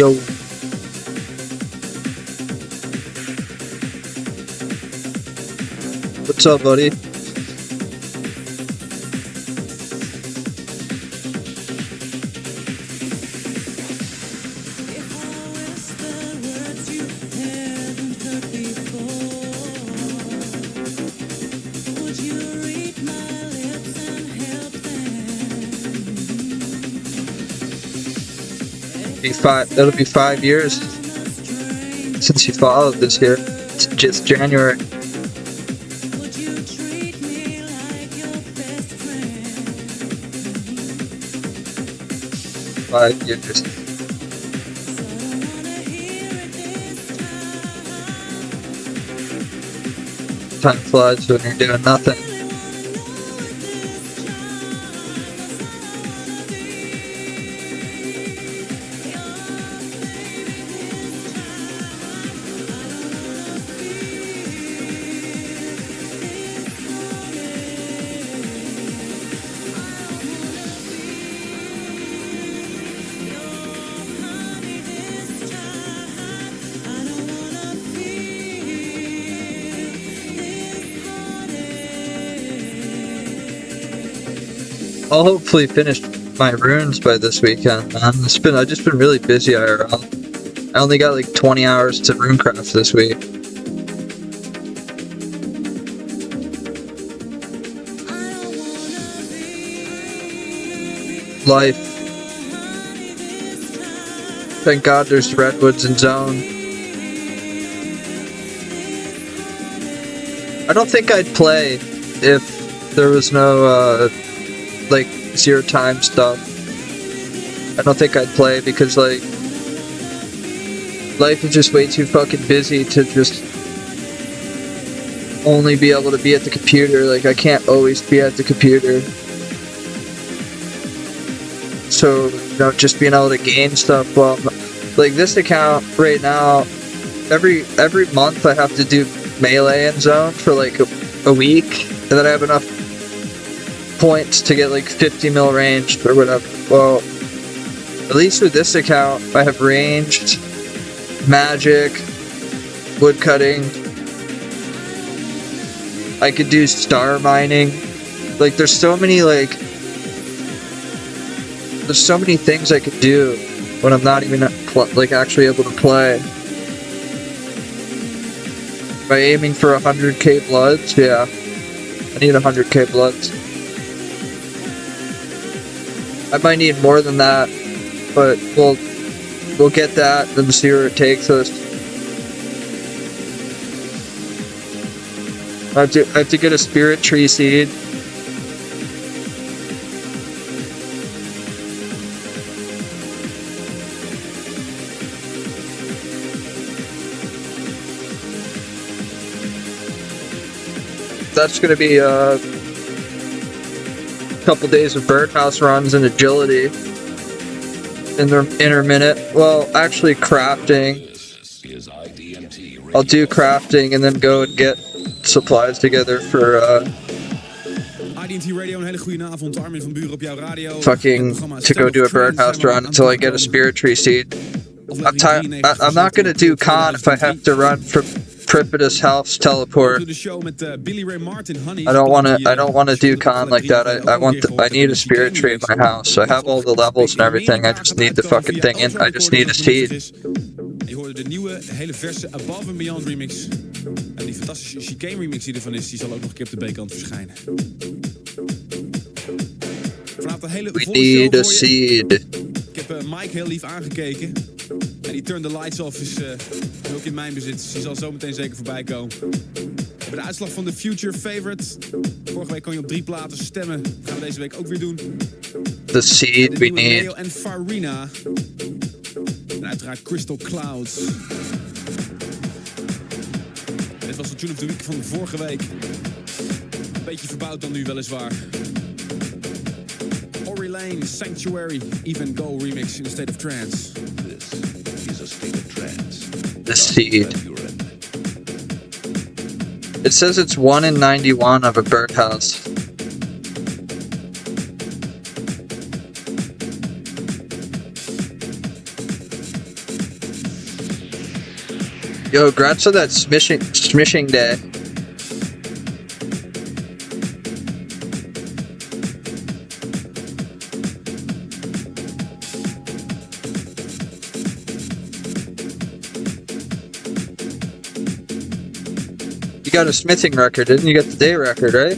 Yo. What's up, buddy? That'll be 5 years since you followed this year. It's just January. Five years. Time flies when you're doing nothing. I'll hopefully finish my runes by this weekend, man. I've just been really busy IRL. I only got like 20 hours to runecraft this week. Life. Thank God there's redwoods in zone. I don't think I'd play if there was no like zero time stuff. I don't think I'd play because like life is just way too fucking busy to just only be able to be at the computer. Like I can't always be at the computer. So, you know, just being able to gain stuff, well, like this account right now, every month I have to do melee and zone for like a week, and then I have enough points to get like 50 mil ranged or whatever. Well, at least with this account, I have ranged, magic, woodcutting. I could do star mining. Like there's so many things I could do when I'm not even like actually able to play. By aiming for 100k bloods, yeah, I need 100k bloods. I might need more than that, but we'll get that and see where it takes us. I have to get a spirit tree seed. That's gonna be a couple days of birdhouse runs and agility in the intermittent. Well, actually crafting. I'll do crafting and then go and get supplies together for fucking to go do a birdhouse run until I get a spirit tree seed. I'm not gonna do con if I have to run from Pripidus House teleport. I don't want to do con like that. I need a spirit tree in my house. I have all the levels and everything. I just need the fucking thing in. I just need a seed. Je hoorde de nieuwe, hele verse Above and Beyond remix. En die fantastische chicane remix die ervan is, die zal ook nog een keer op de B-kant verschijnen. Vanavond een hele volle show voor je. Ik heb Mike heel lief aangekeken. En die Turn the Lights Off is ook in mijn bezit. Dus die zal zo meteen zeker voorbij komen. We hebben de uitslag van de Future Favorite. Vorige week kon je op 3 platen stemmen. Dat gaan we deze week ook weer doen. The seed we need. Leo en Farina. En uiteraard Crystal Clouds. Dit was de Tune of the Week van de vorige week. Een beetje verbouwd dan nu weliswaar. Ori Lane, Sanctuary, Even Go remix in a state of trance. This is a state of trance. The seed. It says it's 1 in 91 of a birdhouse. Yo, grats on that smishing day. You got a smithing record, didn't you? Get the day record, right?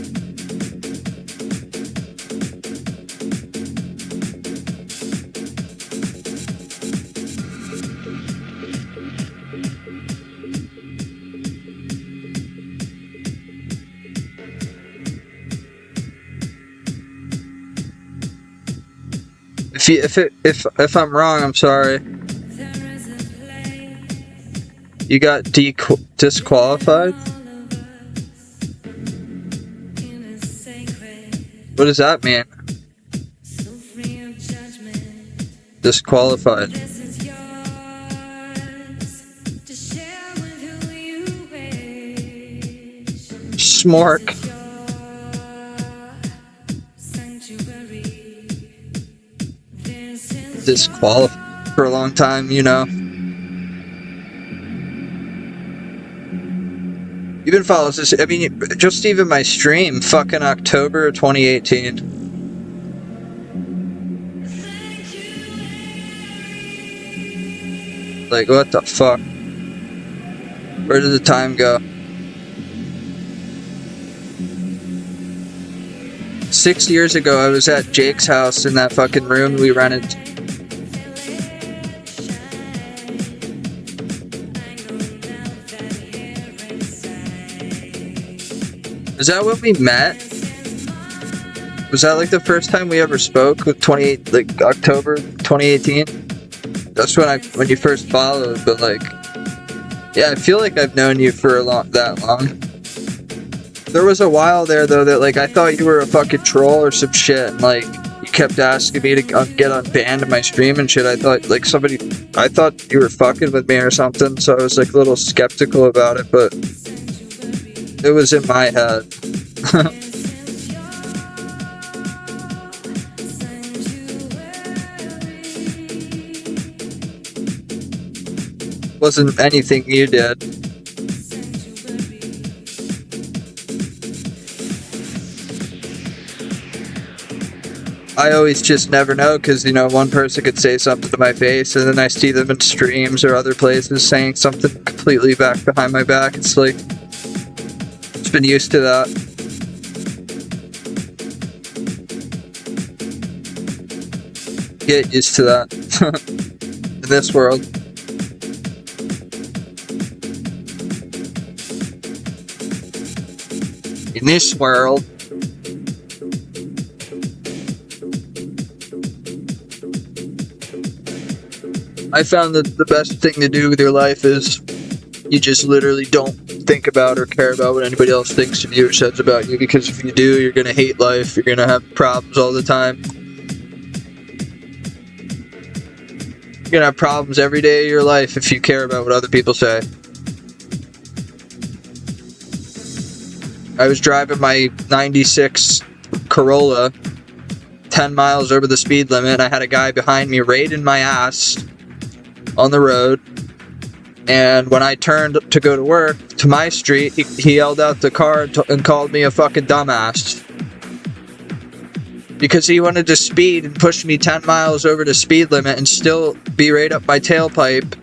If I'm wrong, I'm sorry. You got disqualified? What does that mean? Disqualified. Smork. Disqualified for a long time, you know. Even follows this. I mean, just even my stream, fucking October 2018. Like, what the fuck? Where did the time go? 6 years ago, I was at Jake's house in that fucking room we rented. Is that when we met? Was that like the first time we ever spoke with October 2018? That's when you first followed, but like, yeah, I feel like I've known you for that long. There was a while there though that like I thought you were a fucking troll or some shit, and like you kept asking me to get unbanned in my stream and shit. I thought you were fucking with me or something, so I was like a little skeptical about it, but it was in my head. Wasn't anything you did. I always just never know, because, you know, one person could say something to my face, and then I see them in streams or other places saying something completely back behind my back. It's like, been used to that. Get used to that. In this world. In this world. I found that the best thing to do with your life is you just literally don't think about or care about what anybody else thinks of you or says about you, because if you do, you're gonna hate life, you're gonna have problems all the time. You're gonna have problems every day of your life if you care about what other people say. I was driving my 96 Corolla 10 miles over the speed limit, and I had a guy behind me raiding my ass on the road. And when I turned to go to work, to my street, he yelled out the car and called me a fucking dumbass. Because he wanted to speed and push me 10 miles over the speed limit and still be right up my tailpipe.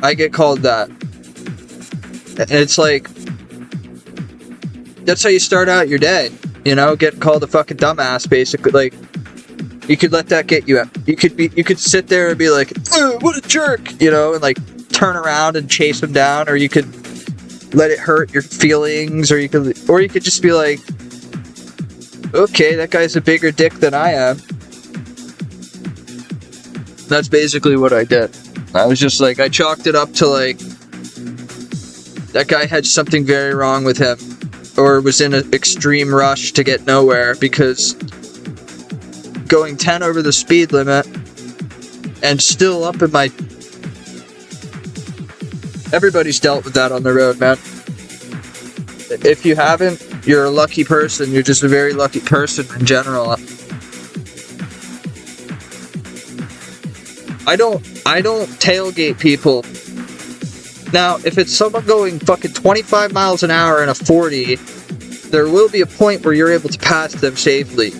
I get called that. And it's like, that's how you start out your day. You know, get called a fucking dumbass, basically. Like, you could let that get you up. You could sit there and be like, oh, what a jerk, you know, and like, turn around and chase him down, or you could let it hurt your feelings, or you could just be like, okay, that guy's a bigger dick than I am. That's basically what I did. I was just like, I chalked it up to like, that guy had something very wrong with him, or was in an extreme rush to get nowhere, because going 10 over the speed limit and still up in my... Everybody's dealt with that on the road, man. If you haven't, you're a lucky person. You're just a very lucky person in general. I don't tailgate people Now, if it's someone going fucking 25 miles an hour in a 40, there will be a point where you're able to pass them safely.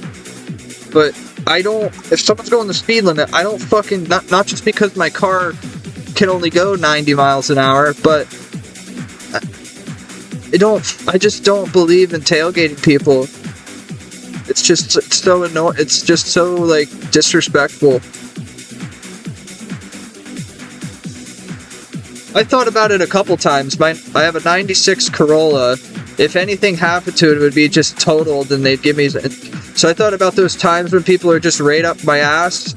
But I don't, if someone's going the speed limit, I don't fucking, not just because my car can only go 90 miles an hour, but I just don't believe in tailgating people. It's just so annoying, it's just so, like, disrespectful. I thought about it a couple times. I have a 96 Corolla. If anything happened to it, it would be just totaled and they'd give me... So I thought about those times when people are just right up my ass.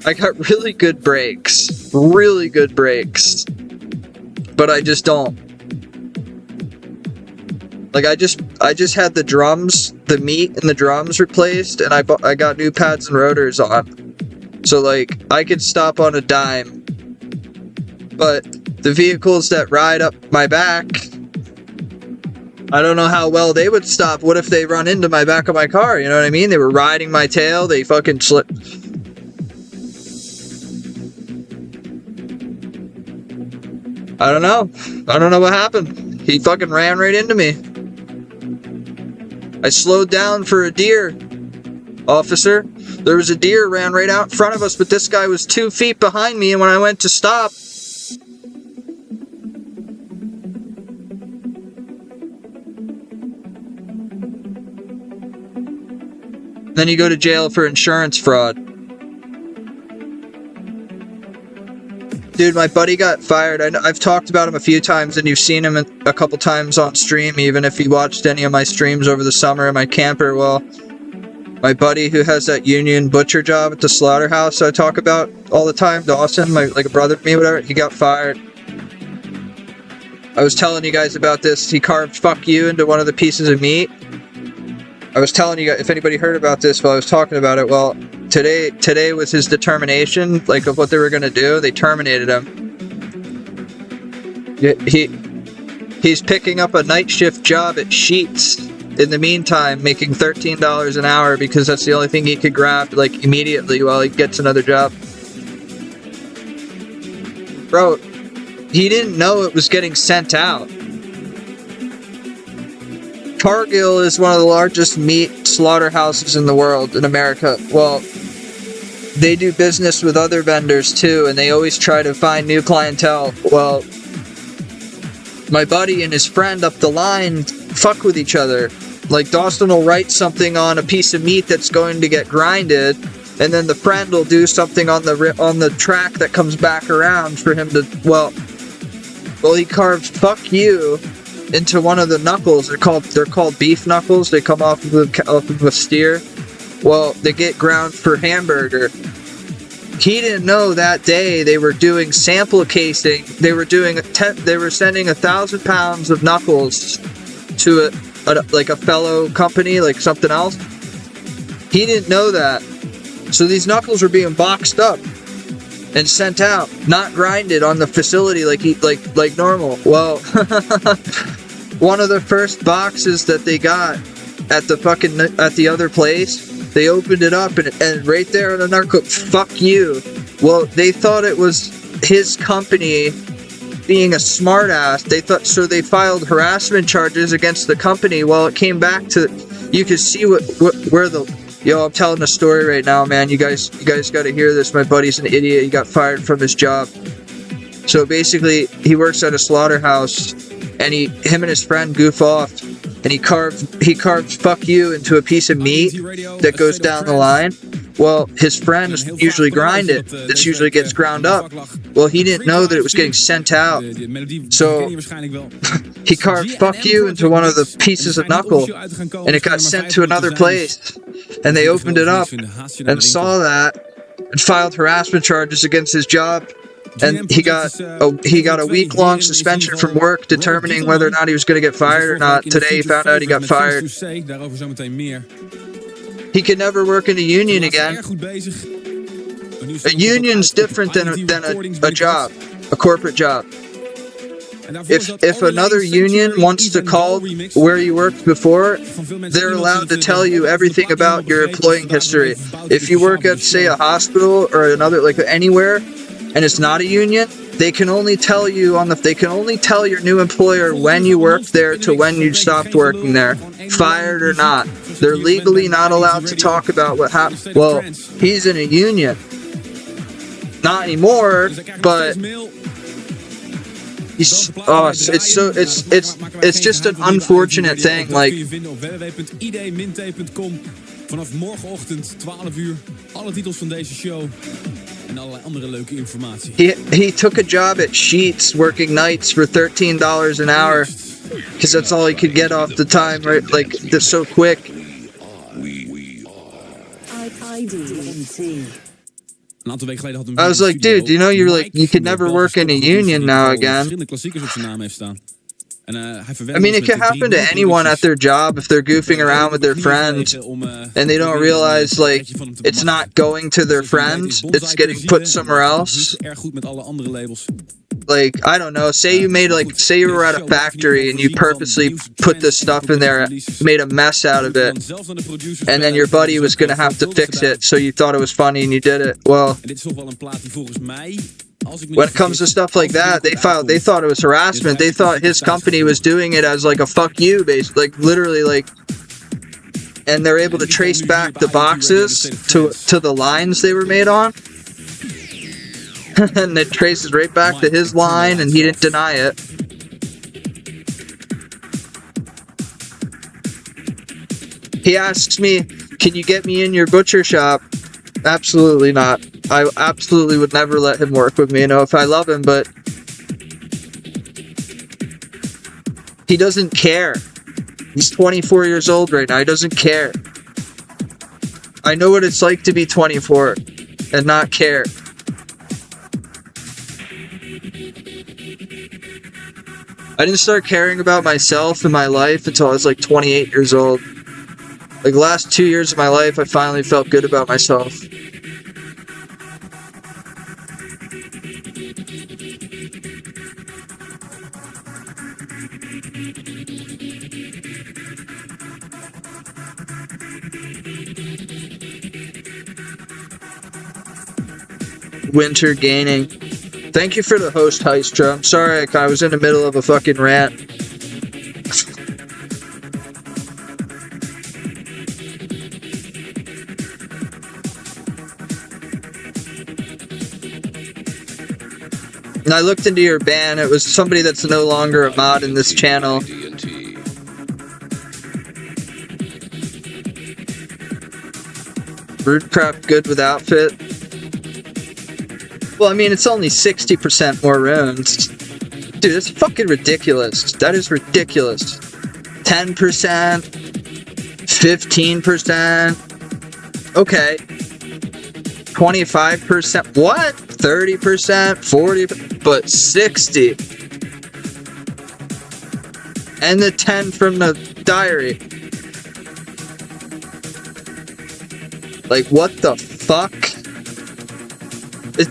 I got really good brakes. Really good brakes. But I just don't. Like, I just had the drums, the meat and the drums replaced, and I got new pads and rotors on. So, like, I could stop on a dime. But the vehicles that ride up my back, I don't know how well they would stop. What if they run into my back of my car? You know what I mean? They were riding my tail. They fucking slipped. I don't know. I don't know what happened. He fucking ran right into me. I slowed down for a deer, officer. There was a deer ran right out in front of us, but this guy was 2 feet behind me, and when I went to stop, then you go to jail for insurance fraud. Dude, my buddy got fired. I've talked about him a few times, and you've seen him a couple times on stream, even if you watched any of my streams over the summer in my camper. Well, my buddy who has that union butcher job at the slaughterhouse I talk about all the time, Dawson, like a brother to me, whatever, he got fired. I was telling you guys about this. He carved "fuck you" into one of the pieces of meat. I was telling you guys, if anybody heard about this while I was talking about it, well, today was his determination, like, of what they were going to do. They terminated him. He's picking up a night shift job at Sheetz in the meantime, making $13 an hour because that's the only thing he could grab, like, immediately while he gets another job. Bro, he didn't know it was getting sent out. Cargill is one of the largest meat slaughterhouses in the world, in America. Well, they do business with other vendors too, and they always try to find new clientele. Well, my buddy and his friend up the line fuck with each other. Like, Dawson will write something on a piece of meat that's going to get grinded, and then the friend will do something on the track that comes back around for him to, well, he carved "fuck you" into one of the knuckles. They're called beef knuckles. They come off of a steer. Well, they get ground for hamburger. He didn't know that day they were doing sample casing. They were sending 1,000 pounds of knuckles to a fellow company, like something else. He didn't know that. So these knuckles were being boxed up and sent out, not grinded on the facility like normal. Well, one of the first boxes that they got at the other place, they opened it up and right there on the knuckle, "fuck you." Well, they thought it was his company being a smartass. They filed harassment charges against the company. Well, it came back to, you could see where the, yo, I'm telling a story right now, man. You guys got to hear this. My buddy's an idiot. He got fired from his job. So basically, he works at a slaughterhouse, and him and his friend goof off, and he carved "fuck you" into a piece of meat that goes down the line. Well, his friends usually grind it. This usually gets ground up. Well, he didn't know that it was getting sent out. So he carved "fuck you" into one of the pieces of knuckle, and it got sent to another place. And they opened it up and saw that and filed harassment charges against his job. And he got a week-long suspension from work, determining whether or not he was going to get fired or not. Today he found out he got fired. He could never work in a union again. A union's different than a job, a corporate job. If another union wants to call where you worked before, they're allowed to tell you everything about your employing history. If you work at, say, a hospital or another, like anywhere, and it's not a union, they can only tell you they can only tell your new employer when you worked there to when you stopped working there, fired or not. They're legally not allowed to talk about what happened. Well, he's in a union. Not anymore, but he's, it's just an unfortunate thing. Like, vanaf morgenochtend 12 uur alle titels van deze show en allerlei andere leuke informatie. He took a job at Sheetz working nights for $13 an hour because that's all he could get off the time, right? Like, they're so quick. I was like, dude, you know, you could never work in a union now again. I mean, it can happen to anyone at their job if they're goofing around with their friends and they don't realize, like, it's not going to their friends, it's getting put somewhere else. Like, I don't know, say you were at a factory and you purposely put this stuff in there, made a mess out of it, and then your buddy was going to have to fix it, so you thought it was funny and you did it. Well, when it comes to stuff like that, they thought it was harassment. They thought his company was doing it as like a fuck you, basically, like literally, like, and they're able to trace back the boxes to the lines they were made on. And it traces right back to his line, and he didn't deny it. He asks me, can you get me in your butcher shop? Absolutely not. I absolutely would never let him work with me, you know, if I love him, but he doesn't care. He's 24 years old right now. He doesn't care. I know what it's like to be 24 and not care. I didn't start caring about myself and my life until I was like 28 years old. Like, the last 2 years of my life, I finally felt good about myself. Winter Gaining. Thank you for the host, Heistra. I'm sorry I was in the middle of a fucking rant. And I looked into your ban. It was somebody that's no longer a mod in this channel. Runecraft good with outfit. Well, I mean, it's only 60% more runes. Dude, it's fucking ridiculous. That is ridiculous. 10%, 15%. Okay. 25%. What? 30%, 40%, but 60. And the 10 from the diary. Like, what the fuck?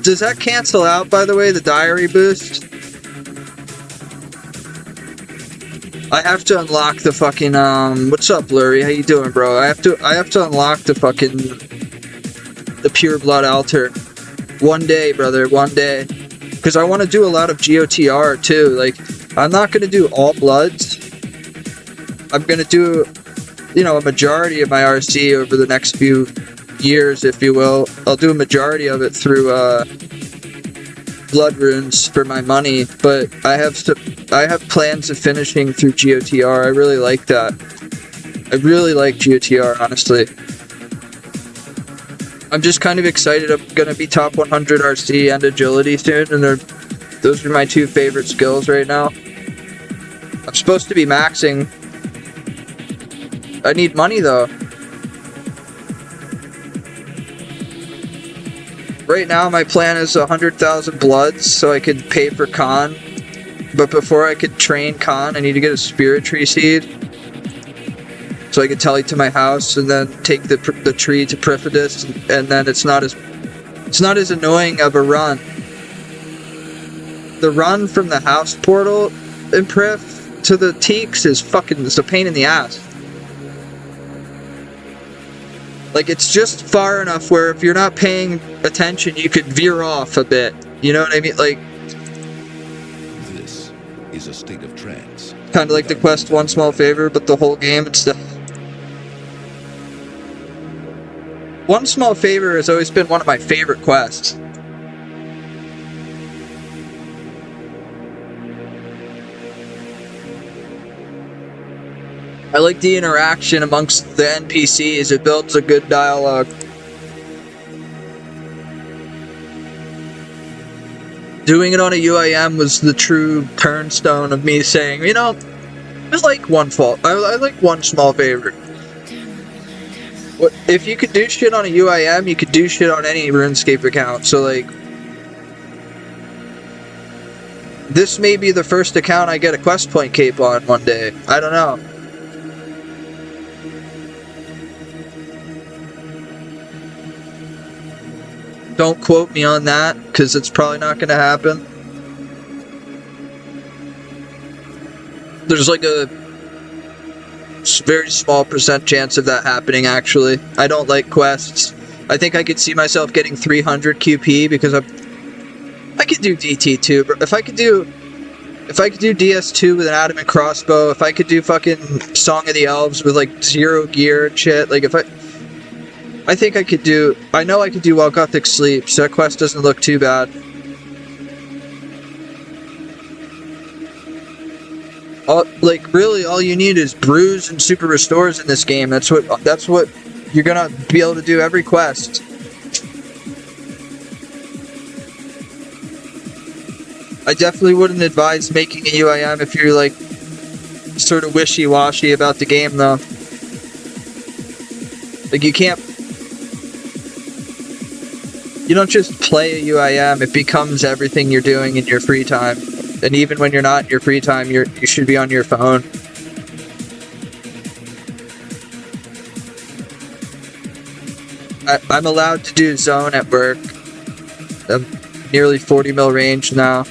Does that cancel out, by the way, the diary boost? I have to unlock the fucking, what's up, Blurry? How you doing, bro? I have to unlock the fucking, the Pure Blood Altar. One day, brother, one day. Because I want to do a lot of GOTR, too. Like, I'm not going to do all Bloods. I'm going to do, you know, a majority of my RC over the next few years, if you will. I'll do a majority of it through blood runes for my money, but I have plans of finishing through GOTR. I really like that. I really like GOTR, honestly. I'm just kind of excited. I'm gonna be top 100 RC and agility soon, and those are my two favorite skills right now. I'm supposed to be maxing. I need money though. Right now, my plan is 100,000 bloods so I could pay for Khan. But before I could train Khan, I need to get a spirit tree seed. So I could tele to my house and then take the tree to Prifidus, and then it's not as annoying of a run. The run from the house portal in Prif to the Teaks is it's a pain in the ass. Like, it's just far enough where if you're not paying attention, you could veer off a bit. You know what I mean? Like, is a state of trance. Kind of like the quest One Small Favor, but the whole game, it's the... One Small Favor has always been one of my favorite quests. I like the interaction amongst the NPCs. It builds a good dialogue. Doing it on a UIM was the true turnstone of me saying, you know, I like I like One Small Favor. If you could do shit on a UIM, you could do shit on any RuneScape account. So, like, this may be the first account I get a quest point cape on one day. I don't know. Don't quote me on that, because it's probably not going to happen. There's like a very small % chance of that happening, actually. I don't like quests. I think I could see myself getting 300 QP because I could do DT2, but if I could do DS2 with an adamant crossbow, if I could do fucking Song of the Elves with like 0 gear and shit, like if I think I could do... I know I could do While Gothic Sleeps, so that quest doesn't look too bad. Really, all you need is brews and super restores in this game. That's what you're gonna be able to do every quest. I definitely wouldn't advise making a UIM if you're, like, sort of wishy-washy about the game, though. Like, you don't just play a UIM, it becomes everything you're doing in your free time. And even when you're not in your free time, you should be on your phone. I'm allowed to do zone at work. I'm nearly 40 mil range now.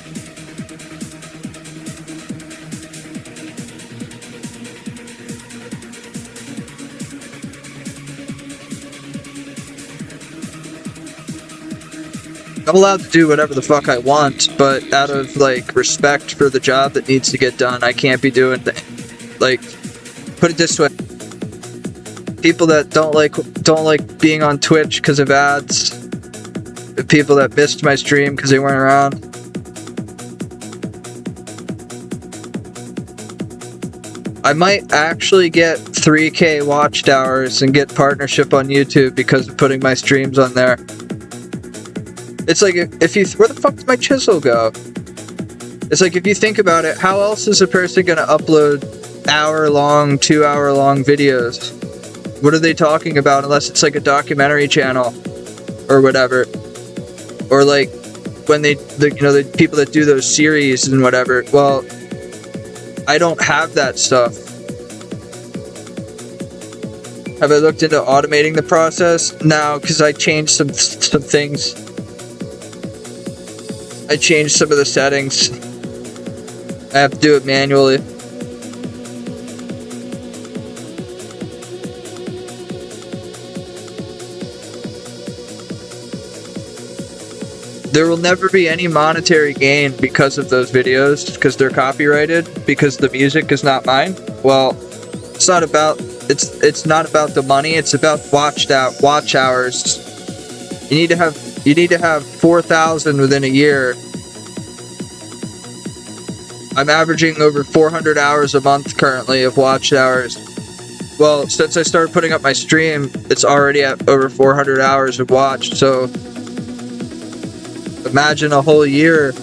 I'm allowed to do whatever the fuck I want, but out of, like, respect for the job that needs to get done, I can't be doing, like, put it this way. People that don't like being on Twitch because of ads. The people that missed my stream because they weren't around. I might actually get 3K watched hours and get partnership on YouTube because of putting my streams on there. It's like, where the fuck did my chisel go? It's like, if you think about it, how else is a person gonna upload hour-long, 2-hour-long videos? What are they talking about unless it's like a documentary channel or whatever? Or like, when the people that do those series and whatever, well, I don't have that stuff. Have I looked into automating the process? No, because I changed some things. I changed some of the settings. I have to do it manually. There will never be any monetary gain because of those videos, because they're copyrighted, because the music is not mine. Well, it's not about the money, it's about watch hours. You need to have 4,000 within a year. I'm averaging over 400 hours a month currently of watch hours. Well, since I started putting up my stream, it's already at over 400 hours of watch, so imagine a whole year.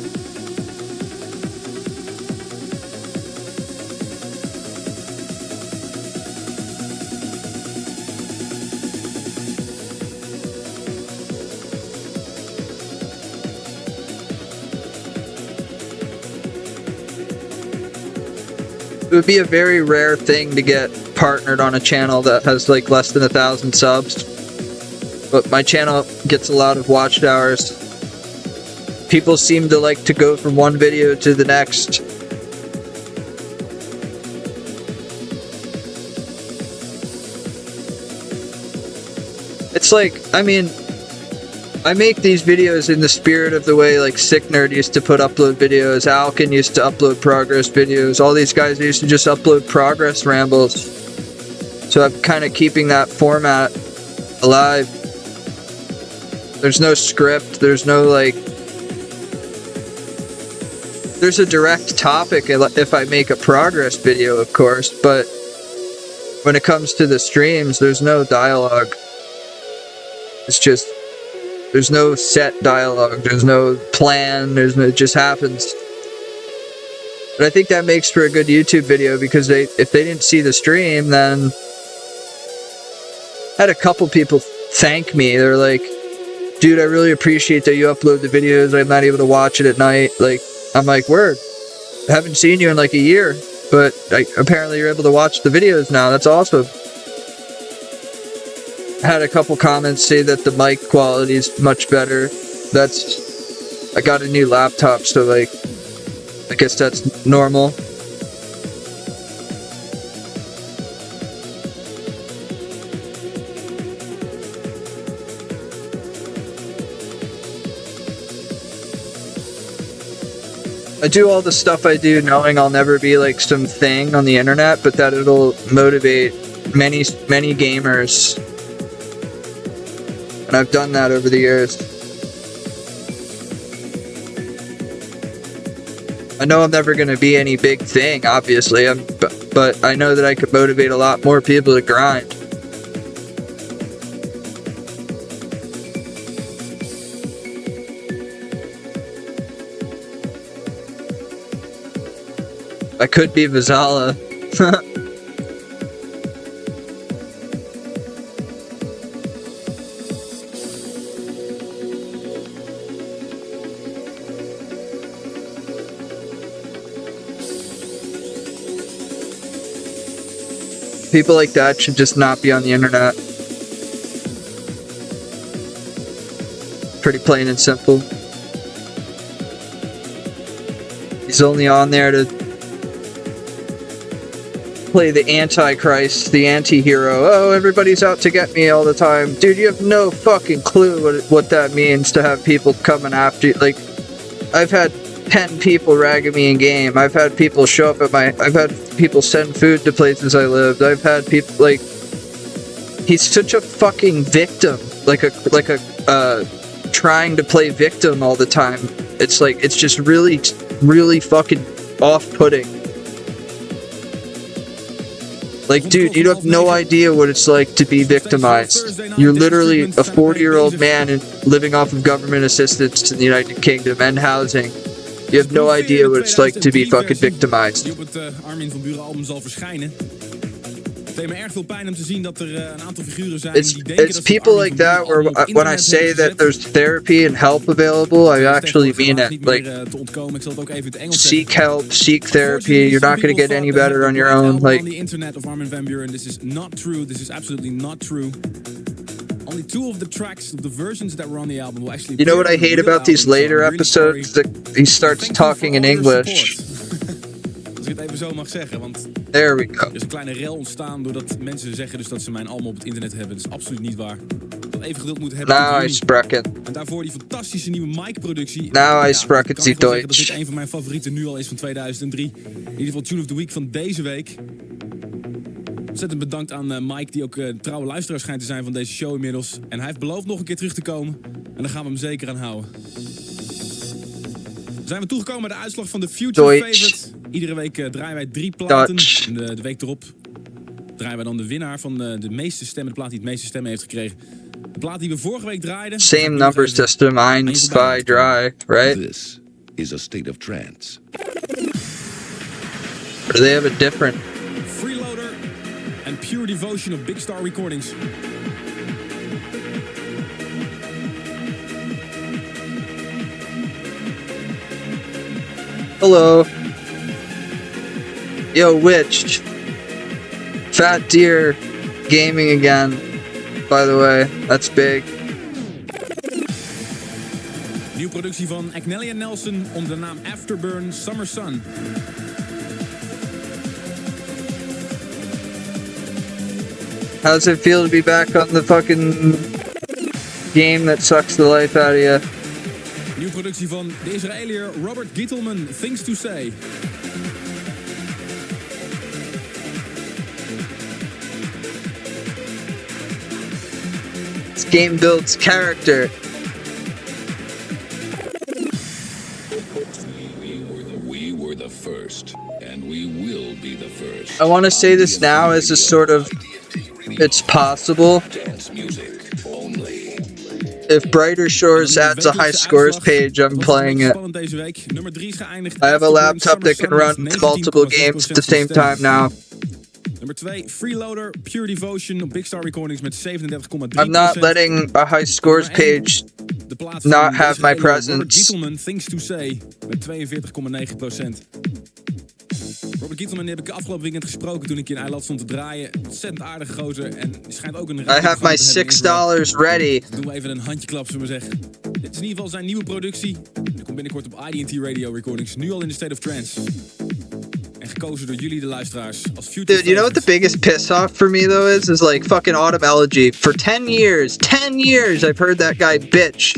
It would be a very rare thing to get partnered on a channel that has like less than 1,000 subs. But my channel gets a lot of watch hours. People seem to like to go from one video to the next. It's like, I mean, I make these videos in the spirit of the way like Sick Nerd used to upload videos, Alkin used to upload progress videos, all these guys used to just upload progress rambles. So I'm kind of keeping that format alive. There's no script, there's no like... There's a direct topic if I make a progress video, of course, but when it comes to the streams, there's no dialogue. It's just... There's no set dialogue, there's no plan, it just happens. But I think that makes for a good YouTube video because if they didn't see the stream, then... I had a couple people thank me. They're like, dude, I really appreciate that you upload the videos, I'm not able to watch it at night. Like, I'm like, word, I haven't seen you in like a year, but apparently you're able to watch the videos now, that's awesome. Had a couple comments say that the mic quality is much better. I got a new laptop, so like, I guess that's normal. I do all the stuff I do knowing I'll never be like some thing on the internet, but that it'll motivate many gamers. And I've done that over the years. I know I'm never going to be any big thing, obviously, but I know that I could motivate a lot more people to grind. I could be Vizala. People like that should just not be on the internet. Pretty plain and simple. He's only on there to play the Antichrist, the anti-hero. Oh, everybody's out to get me all the time. Dude, you have no fucking clue what that means to have people coming after you. Like, I've had 10 people ragging me in game. I've had people show up at I've had people send food to places I lived. I've had people, like... He's such a fucking victim. Like a trying to play victim all the time. It's like, it's just really, really fucking off-putting. Like, dude, you have no idea what it's like to be victimized. You're literally a 40-year-old man living off of government assistance in the United Kingdom and housing. You have no idea what it's like to be fucking victimized. It's people like that where when I say that there's therapy and help available, I actually mean it. Like, seek help, seek therapy. You're not going to get any better on your own. Like, this is not true. This is absolutely not true. Only 2 of the tracks, the versions that were on the album will actually... You know what I hate about these later episodes? That he starts talking in English. Als ik het even zo mag zeggen, want There we go. er is een kleine rel ontstaan doordat mensen zeggen dus dat ze mijn album op het internet hebben. Dat is absoluut niet waar. Dat even geduld moeten hebben. Now I sprechen. En daarvoor die fantastische nieuwe mic-productie. Now I sprechen Sie Deutsch. Dat dit Deutsch. een van mijn favorieten nu al is van 2003. In ieder geval Tune of the Week van deze week. Ontzettend bedankt aan Mike, die ook trouwe luisteraar schijnt te zijn van deze show inmiddels. En hij heeft beloofd nog een keer terug te komen. En daar gaan we hem zeker aan houden. Zijn we toegekomen bij de uitslag van de Future Deutsch. Favorite. Iedere week draaien wij 3 platen. Dutch. En de week erop draaien wij dan de winnaar van de meeste stemmen. De plaat die het meeste stemmen heeft gekregen. De plaat die we vorige week draaiden. Same number system, 1, 2, 3, right? This is a state of trance. Or do they have a different... Freeloader en Pure Devotion op Big Star Recordings. Hello. Yo, Witch. Fat Deer Gaming again, by the way. That's big. Nieuwe productie van Agnelli en Nelson onder de naam Afterburn Summer Sun. How does it feel to be back on the fucking game that sucks the life out of you. Nieuwe productie van de Israëliër Robert Gittelman, Things to Say. This game builds character. We were the first, and we will be the first. I want to say this now as a sort of, it's possible. Dance music only. If Brighter Shores adds a high scores page, I'm playing it. I have a laptop that can run multiple games at the same time now. Nummer 2, Freeloader, Pure Devotion op Big Star Recordings met 37,3%. I'm not letting a high scores page not have my presence. Gittelman, Things to Say met 42,9%. Robert Gittelman heb ik afgelopen weekend gesproken toen ik in Eiland stond te draaien. Ontzettend aardige gozer en schijnt ook een... I have my $6 ready. Doen we even een handjeklap, zullen we zeggen. Dit is in ieder geval zijn nieuwe productie. Die komt binnenkort op IDT Radio Recordings. Nu al in de State of Trance. En gekozen door jullie, de luisteraars. Als future Dude, you know what the biggest piss off for me though is? Is like fucking Autumnology. For 10 years, I've heard that guy bitch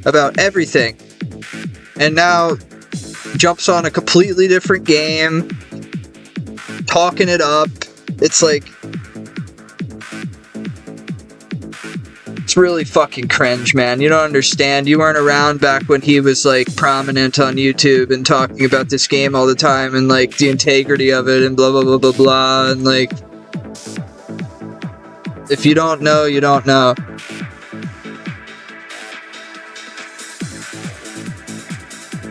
about everything. And now jumps on a completely different game, talking it up. It's like, it's really fucking cringe, man. You don't understand. You weren't around back when he was like prominent on YouTube and talking about this game all the time and like the integrity of it and blah blah blah blah blah, and like, if you don't know, you don't know.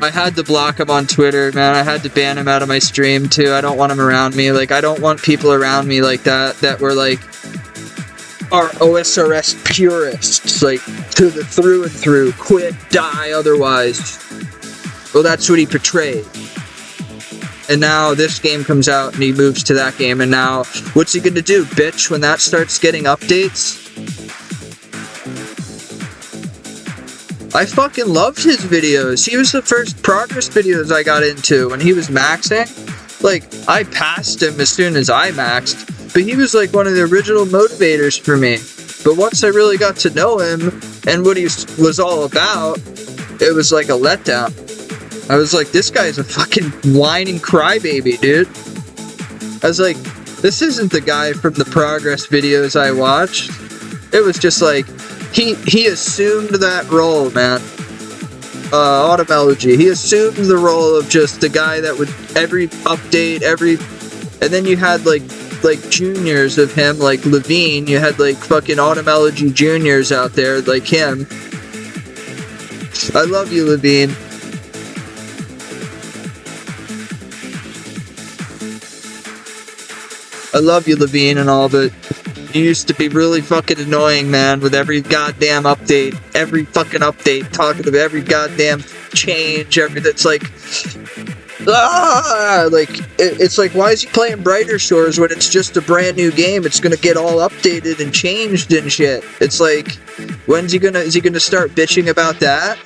I had to block him on Twitter, man. I had to ban him out of my stream too. I don't want him around me. Like, I don't want people around me like that were like, are OSRS purists, like, to the through and through. Quit, die otherwise. Well, that's what he portrayed. And now this game comes out and he moves to that game, and now what's he gonna do, bitch, when that starts getting updates? I fucking loved his videos. He was the first progress videos I got into when he was maxing. Like, I passed him as soon as I maxed, but he was like one of the original motivators for me. But once I really got to know him and what he was all about, it was like a letdown. I was like, this guy's a fucking whining crybaby, dude. I was like, this isn't the guy from the progress videos I watched. It was just like, he assumed that role, man. Autumnology. He assumed the role of just the guy that would every update, and then you had like juniors of him, like Levine. You had like fucking Autumnology juniors out there like him. I love you, Levine. I love you, Levine, and all, but you used to be really fucking annoying, man, with every goddamn update, talking about every goddamn change, that's like, it's like, why is he playing Brighter Shores when it's just a brand new game? It's gonna get all updated and changed and shit. It's like, is he gonna start bitching about that?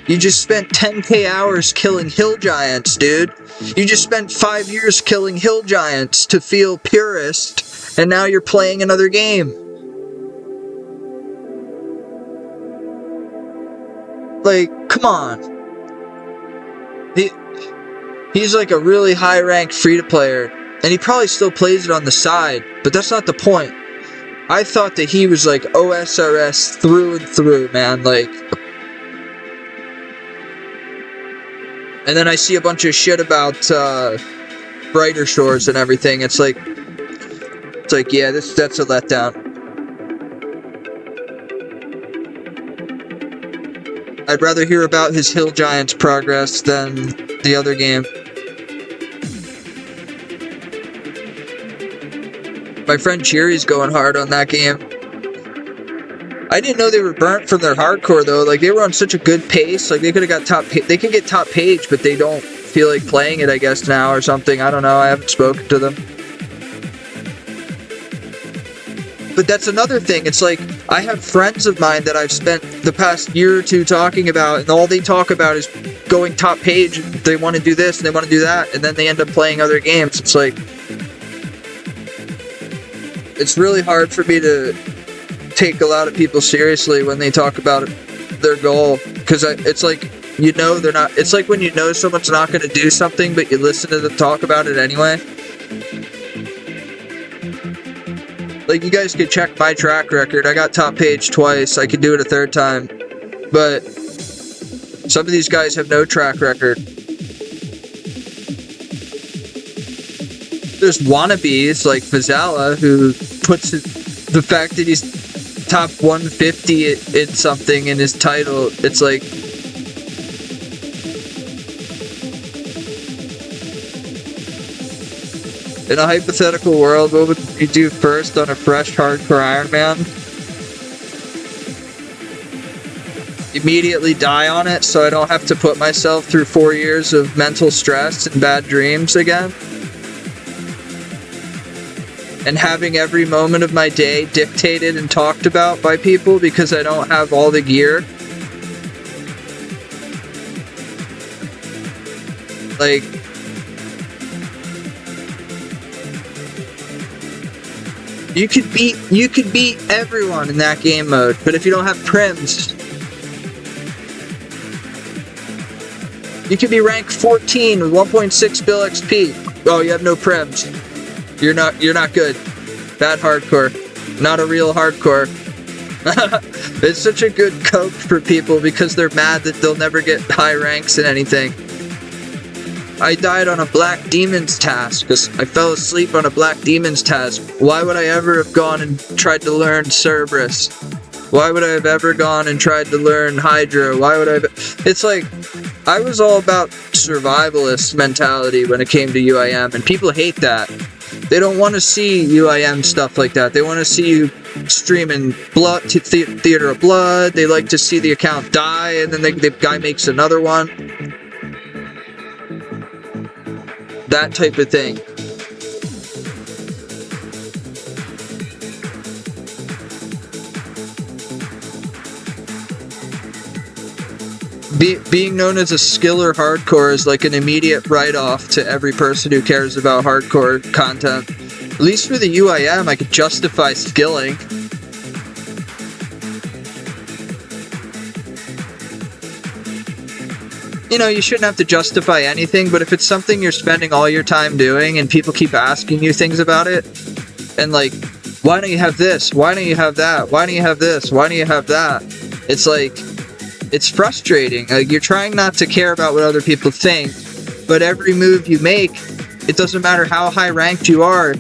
You just spent 10k hours killing hill giants, dude. You just spent 5 years killing hill giants to feel purist, and now you're playing another game. Like, come on. He's like a really high-ranked free-to-player, and he probably still plays it on the side, but that's not the point. I thought that he was like OSRS through and through, man, like. And then I see a bunch of shit about Brighter Shores and everything. It's like, yeah, that's a letdown. I'd rather hear about his Hill Giants progress than the other game. My friend Cheery's going hard on that game. I didn't know they were burnt from their hardcore though. Like, they were on such a good pace. Like, they could have got they could get top page, but they don't feel like playing it, I guess, now or something. I don't know. I haven't spoken to them. But that's another thing. It's like, I have friends of mine that I've spent the past year or two talking about, and all they talk about is going top page. They want to do this and they want to do that, and then they end up playing other games. It's like, it's really hard for me to take a lot of people seriously when they talk about their goal, because it's like, you know, they're not. It's like when you know someone's not going to do something, but you listen to them talk about it anyway. Like, you guys could check my track record. I got top page twice. I could do it a third time, but some of these guys have no track record. There's wannabes like Vizala who puts the fact that he's top 150 in something in his title. It's like, in a hypothetical world, what would you do first on a fresh hardcore Iron Man? Immediately die on it so I don't have to put myself through 4 years of mental stress and bad dreams again. And having every moment of my day dictated and talked about by people because I don't have all the gear. Like, you could beat everyone in that game mode, but if you don't have prims, you could be rank 14 with 1.6 bill XP. Oh, you have no prims. You're not good. Bad hardcore. Not a real hardcore. It's such a good cope for people because they're mad that they'll never get high ranks in anything. I died on a Black Demons task because I fell asleep on a Black Demons task. Why would I ever have gone and tried to learn Cerberus? Why would I have ever gone and tried to learn Hydra? Why would I have... It's like, I was all about survivalist mentality when it came to UIM, and people hate that. They don't want to see UIM stuff like that. They want to see you streaming Theater of Blood. They like to see the account die, and then the guy makes another one. That type of thing. Being known as a skiller hardcore is like an immediate write-off to every person who cares about hardcore content. At least for the UIM, I could justify skilling. You know, you shouldn't have to justify anything, but if it's something you're spending all your time doing and people keep asking you things about it, and like, why don't you have this? Why don't you have that? Why don't you have this? Why don't you have that? It's like, it's frustrating. Like, you're trying not to care about what other people think, but every move you make, it doesn't matter how high ranked you are.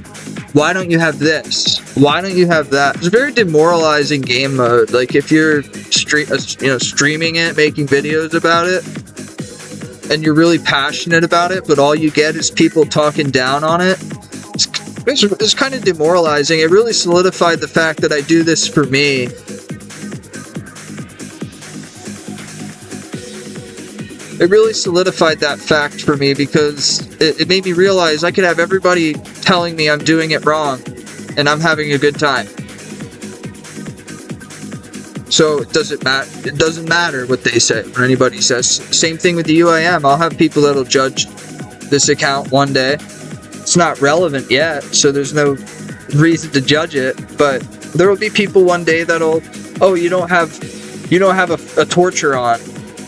Why don't you have this? Why don't you have that? It's a very demoralizing game mode. Like, if you're streaming it, making videos about it, and you're really passionate about it, but all you get is people talking down on it, it's kind of demoralizing. It really solidified the fact that I do this for me. It really solidified that fact for me because it made me realize I could have everybody telling me I'm doing it wrong and I'm having a good time. So it doesn't matter what they say or anybody says. Same thing with the UIM. I'll have people that'll judge this account one day. It's not relevant yet, so there's no reason to judge it, but there will be people one day that'll, oh, you don't have a torture on.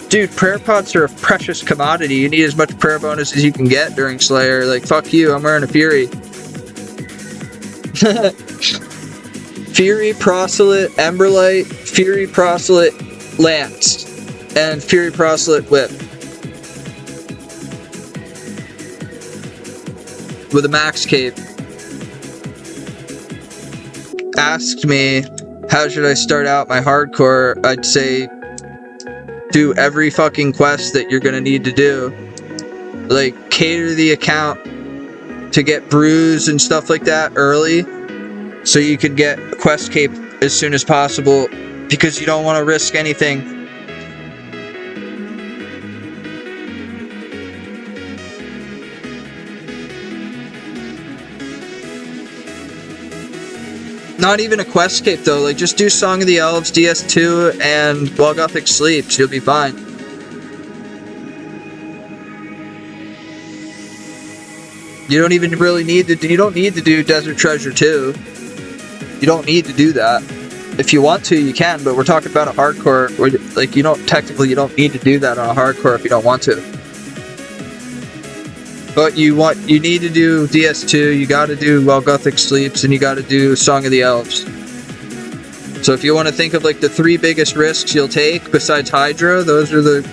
Dude, prayer pots are a precious commodity. You need as much prayer bonus as you can get during Slayer. Like, fuck you, I'm wearing a Fury. Fury, Proselyte, Emberlight, Fury, Proselyte, Lance, and Fury, Proselyte, Whip. With a max cape. Asked me, how should I start out my hardcore? I'd say, do every fucking quest that you're gonna need to do. Like, cater the account to get brews and stuff like that early, so you can get a quest cape as soon as possible, because you don't want to risk anything. Not even a quest cape though, like just do Song of the Elves, DS2, and While Gothic Sleeps, you'll be fine. You don't even really need to do, you don't need to do Desert Treasure 2. You don't need to do that. if you want to, you can, but we're talking about a hardcore where, like, you don't need to do that on a hardcore if you don't want to. But you need to do DS2, you gotta do While Gothic Sleeps, and you gotta do Song of the Elves. So if you want to think of like the 3 biggest risks you'll take besides Hydra, those are the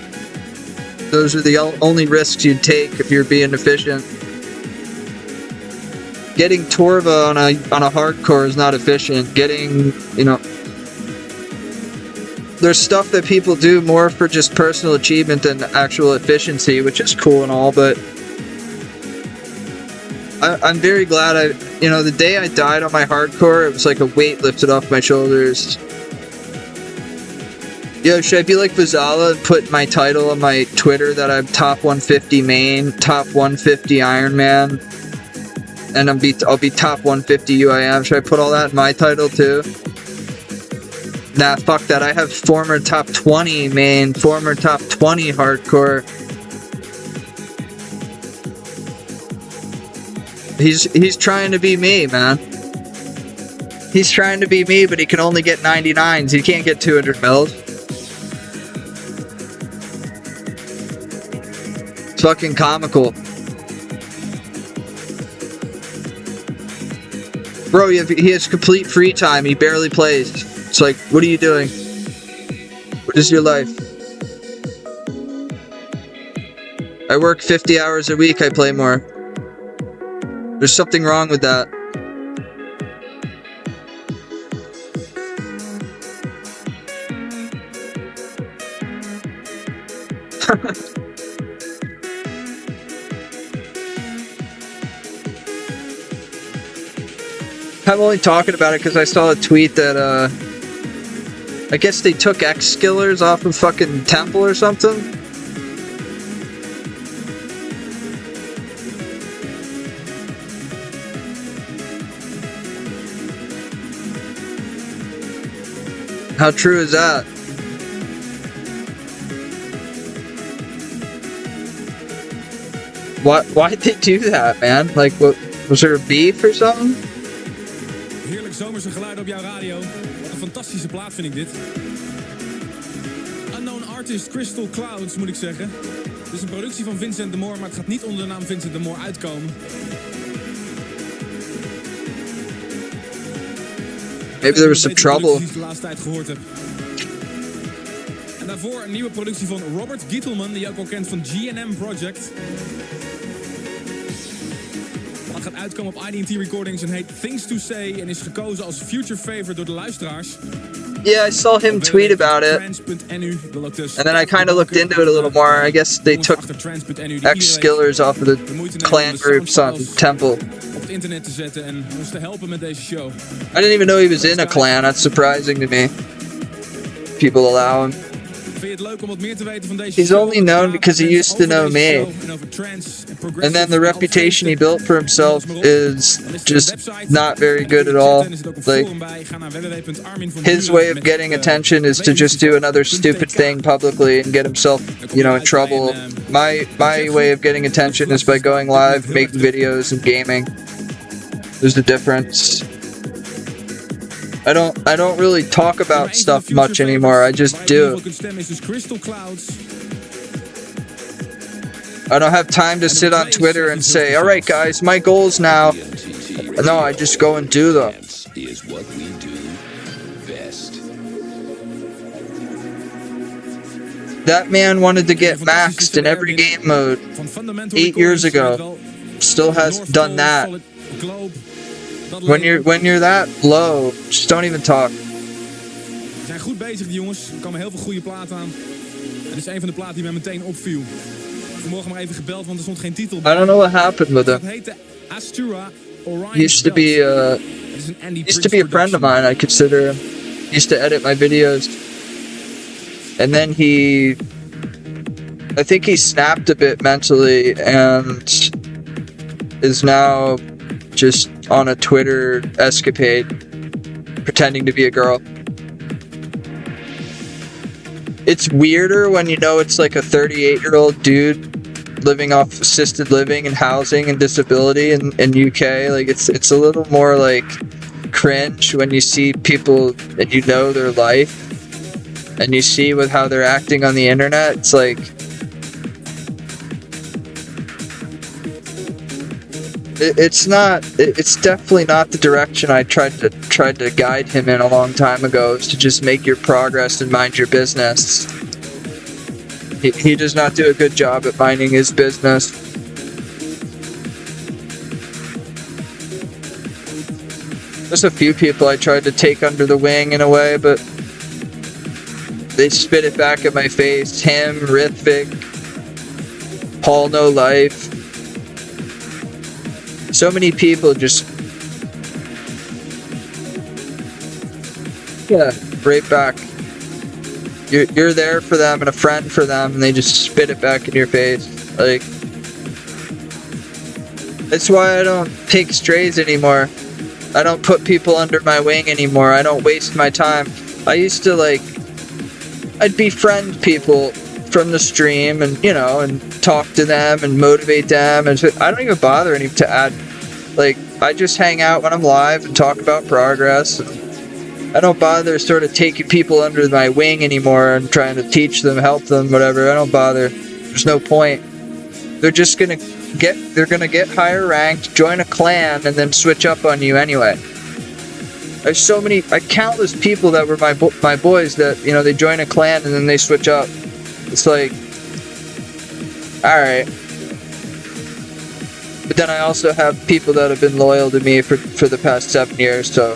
only risks you'd take if you're being efficient. Getting Torva on a hardcore is not efficient. Getting, you know, there's stuff that people do more for just personal achievement than actual efficiency, which is cool and all, but I'm very glad you know, the day I died on my hardcore, it was like a weight lifted off my shoulders. Yo, should I be like Vizala and put my title on my Twitter that I'm top 150 main, top 150 Iron Man, and I'll be top 150 UIM? Should I put all that in my title too? Nah, fuck that. I have former top 20 main, former top 20 hardcore. He's trying to be me, man. He's trying to be me, but he can only get 99s. He can't get 200 mils. It's fucking comical. Bro, he has complete free time. He barely plays. It's like, what are you doing? What is your life? I work 50 hours a week. I play more. There's something wrong with that. I'm only talking about it because I saw a tweet that, I guess they took X-Skillers off of fucking Temple or something. How true is that? Why'd they do that, man? Like, what, was there a beef or something? Heerlijk zomerse geluid op jouw radio. Wat een fantastische plaat vind ik dit. Unknown Artist Crystal Clouds, moet ik zeggen. Het is een productie van Vincent de Moor, maar het gaat niet onder de naam Vincent de Moor uitkomen. Maybe there was some trouble. Die ik de laatste tijd gehoord heb. En daarvoor een nieuwe productie van Robert Gietelman, die je ook al kent van GNM Project. Dat gaat uitkomen op IDT Recordings en heet Things to Say en is gekozen als future favorite door de luisteraars. Yeah, I saw him tweet about it. And then I kind of looked into it a little more. I guess they took X-Skillers off of the clan groups on Temple. Internet te zetten en ons te helpen met deze show. I didn't even know he was in a clan. That's surprising to me. People allow him. Vind je het leuk om wat meer te weten van deze He's only known because he used to know me. And then the reputation he built for himself is just not very good at all. Like, his way of getting attention is to just do another stupid thing publicly and get himself, you know, in trouble. My way of getting attention is by going live, making videos, and gaming. There's a difference. I don't really talk about stuff much anymore. I just do. I don't have time to sit on Twitter and say, "All right, guys, my goals now." No, I just go and do them. Is what we do best. That man wanted to get maxed in every game mode 8 years ago. Still hasn't done that. When you're that low, just don't even talk. Ze zijn goed bezig, die jongens. Er komen heel veel goede platen aan. En dit is een van de platen die mij meteen opviel. Vanmorgen maar even gebeld, want er stond geen titel bij. I don't know what happened with him. Het heette Astura Orion. He used to be a friend of mine. I consider him. He used to edit my videos, and then I think he snapped a bit mentally and is now just on a Twitter escapade, pretending to be a girl. It's weirder when you know it's like a 38-year-old dude living off assisted living and housing and disability in UK. Like, it's a little more like cringe when you see people and you know their life and you see with how they're acting on the internet. It's like, it's definitely not the direction I tried to guide him in a long time ago, is to just make your progress and mind your business. He does not do a good job at minding his business. There's a few people I tried to take under the wing in a way, but they spit it back at my face. Him, Rithvik, Paul No Life. So many people just, yeah, right back. You're there for them and a friend for them, and they just spit it back in your face. Like, that's why I don't take strays anymore. I don't put people under my wing anymore. I don't waste my time. I used to, like, I'd befriend people from the stream and, you know, and talk to them and motivate them. And I don't even bother to add, like, I just hang out when I'm live and talk about progress. I don't bother sort of taking people under my wing anymore and trying to teach them, help them, whatever. I don't bother. There's no point. They're just gonna get higher ranked, join a clan, and then switch up on you anyway. There's so many, countless people that were my boys that, you know, they join a clan and then they switch up. It's like, all right. But then I also have people that have been loyal to me for the past 7 years, so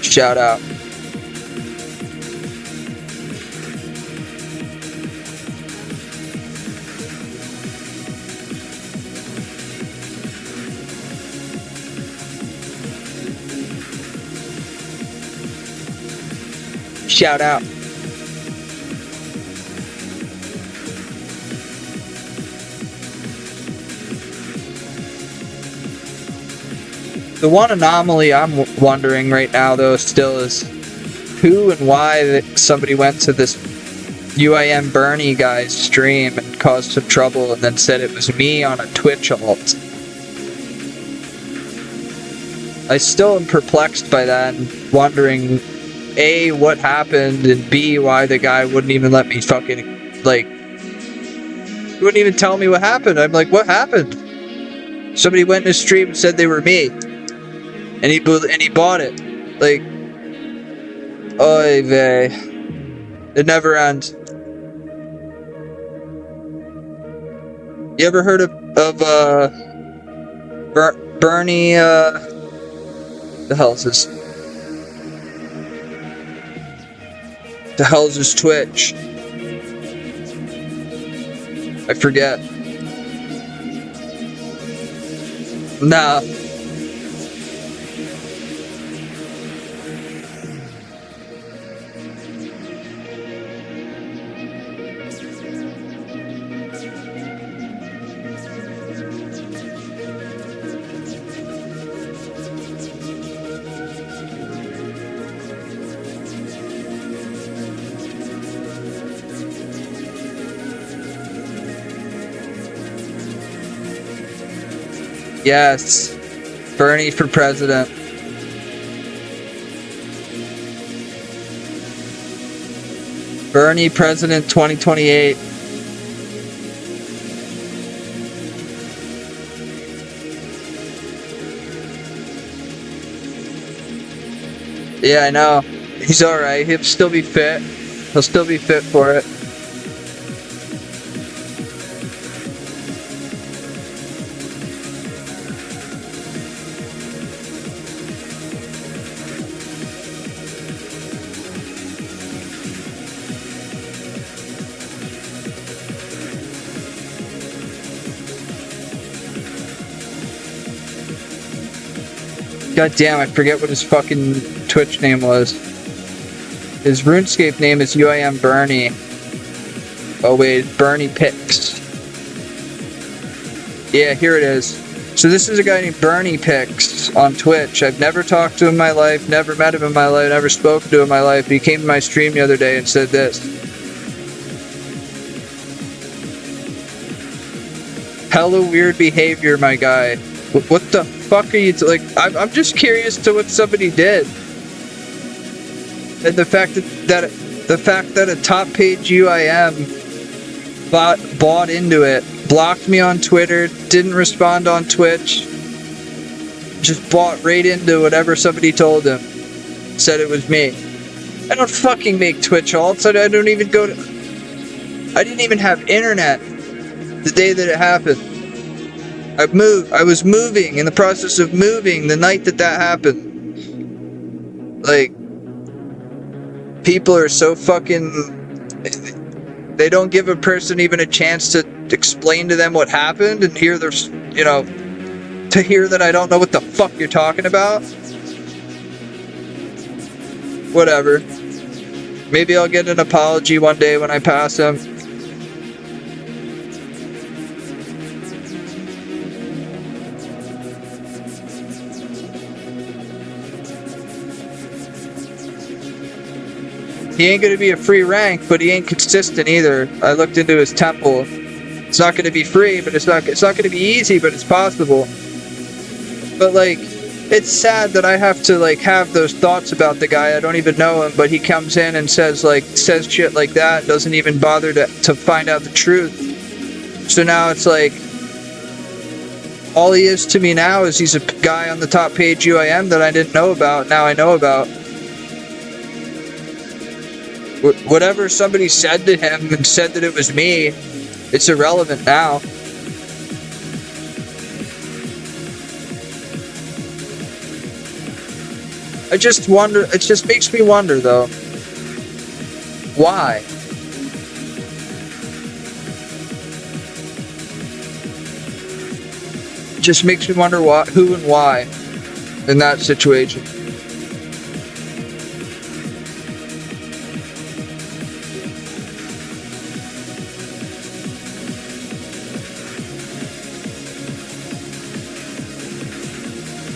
shout out. Shout out. The one anomaly I'm wondering right now, though, still is who and why that somebody went to this UIM Bernie guy's stream and caused some trouble and then said it was me on a Twitch alt. I still am perplexed by that and wondering, A, what happened, and B, why the guy wouldn't even let me fucking, like, he wouldn't even tell me what happened. I'm like, what happened? Somebody went in his stream and said they were me. And he bought it. Like, oy vey. It never ends. You ever heard of Bernie, the hell's this? The hell's his Twitch? I forget. Nah. Yes, Bernie for president. Bernie president 2028. Yeah, I know. He's alright. He'll still be fit. He'll still be fit for it. God damn, I forget what his fucking Twitch name was. His RuneScape name is UIM Bernie. Oh wait, Bernie Pix. Yeah, here it is. So this is a guy named Bernie Pix on Twitch. I've never talked to him in my life, never met him in my life, never spoken to him in my life. He came to my stream the other day and said this. Hella weird behavior, my guy. What the... fuck are you like? I'm just curious to what somebody did, and the fact that a top page UIM bought into it, blocked me on Twitter, didn't respond on Twitch, just bought right into whatever somebody told him, said it was me. I don't fucking make Twitch alts. I don't even go to. I didn't even have internet the day that it happened. I was moving, in the process of moving the night that happened. Like, people are so fucking. They don't give a person even a chance to explain to them what happened and hear their, you know, to hear that I don't know what the fuck you're talking about. Whatever. Maybe I'll get an apology one day when I pass him. He ain't gonna be a free rank, but he ain't consistent either. I looked into his temple. It's not gonna be free, but it's not gonna be easy, but it's possible. But like, it's sad that I have to like have those thoughts about the guy. I don't even know him, but he comes in and says shit like that, doesn't even bother to find out the truth. So now it's like, all he is to me now is he's a guy on the top page UIM that I didn't know about, now I know about. Whatever somebody said to him and said that it was me, it's irrelevant now. I just wonder, it just makes me wonder though. Why? It just makes me wonder who and why in that situation.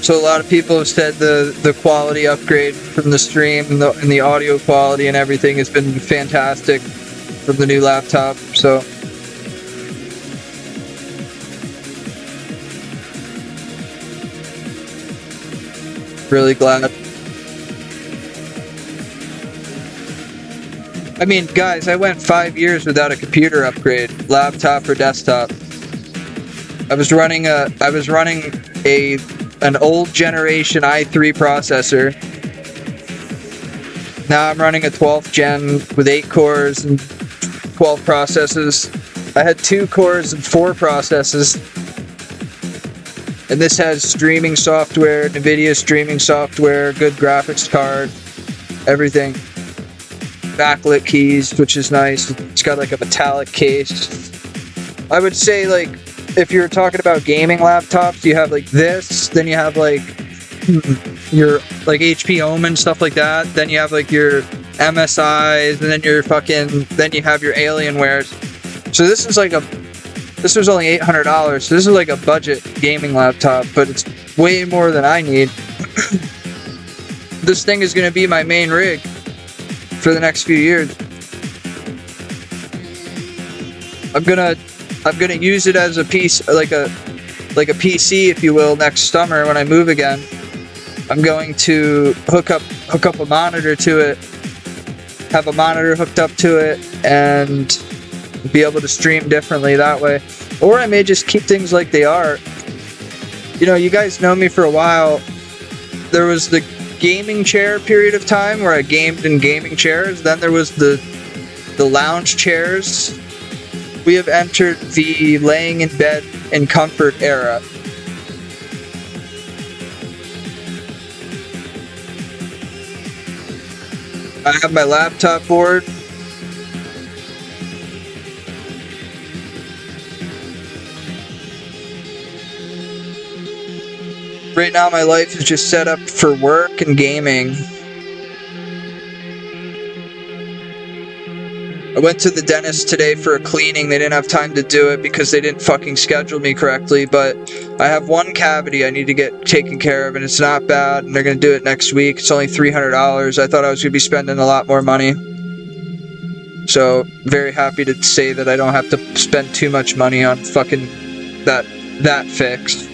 So a lot of people have said the quality upgrade from the stream and the audio quality and everything has been fantastic from the new laptop. So really glad. I mean, guys, I went 5 years without a computer upgrade, laptop or desktop. I was running an old generation i3 processor. Now I'm running a 12th gen with 8 cores and 12 processes. I had 2 cores and 4 processes. And this has streaming software, NVIDIA streaming software, good graphics card, everything. Backlit keys, which is nice. It's got like a metallic case. I would say like, if you're talking about gaming laptops, you have like this, then you have like your like HP Omen, stuff like that. Then you have like your MSIs, and then then you have your Alienwares. So this was only $800. So this is like a budget gaming laptop, but it's way more than I need. This thing is going to be my main rig for the next few years. I'm gonna use it as a piece, like a PC, if you will, next summer when I move again. I'm going to hook up a monitor to it, have a monitor hooked up to it, and be able to stream differently that way. Or I may just keep things like they are. You know, you guys know me for a while. There was the gaming chair period of time where I gamed in gaming chairs. Then there was the lounge chairs. We have entered the laying in bed in comfort era. I have my laptop board. Right now my life is just set up for work and gaming. I went to the dentist today for a cleaning. They didn't have time to do it because they didn't fucking schedule me correctly, but I have one cavity I need to get taken care of, and it's not bad, and they're going to do it next week. It's only $300. I thought I was going to be spending a lot more money. So, very happy to say that I don't have to spend too much money on fucking that fix.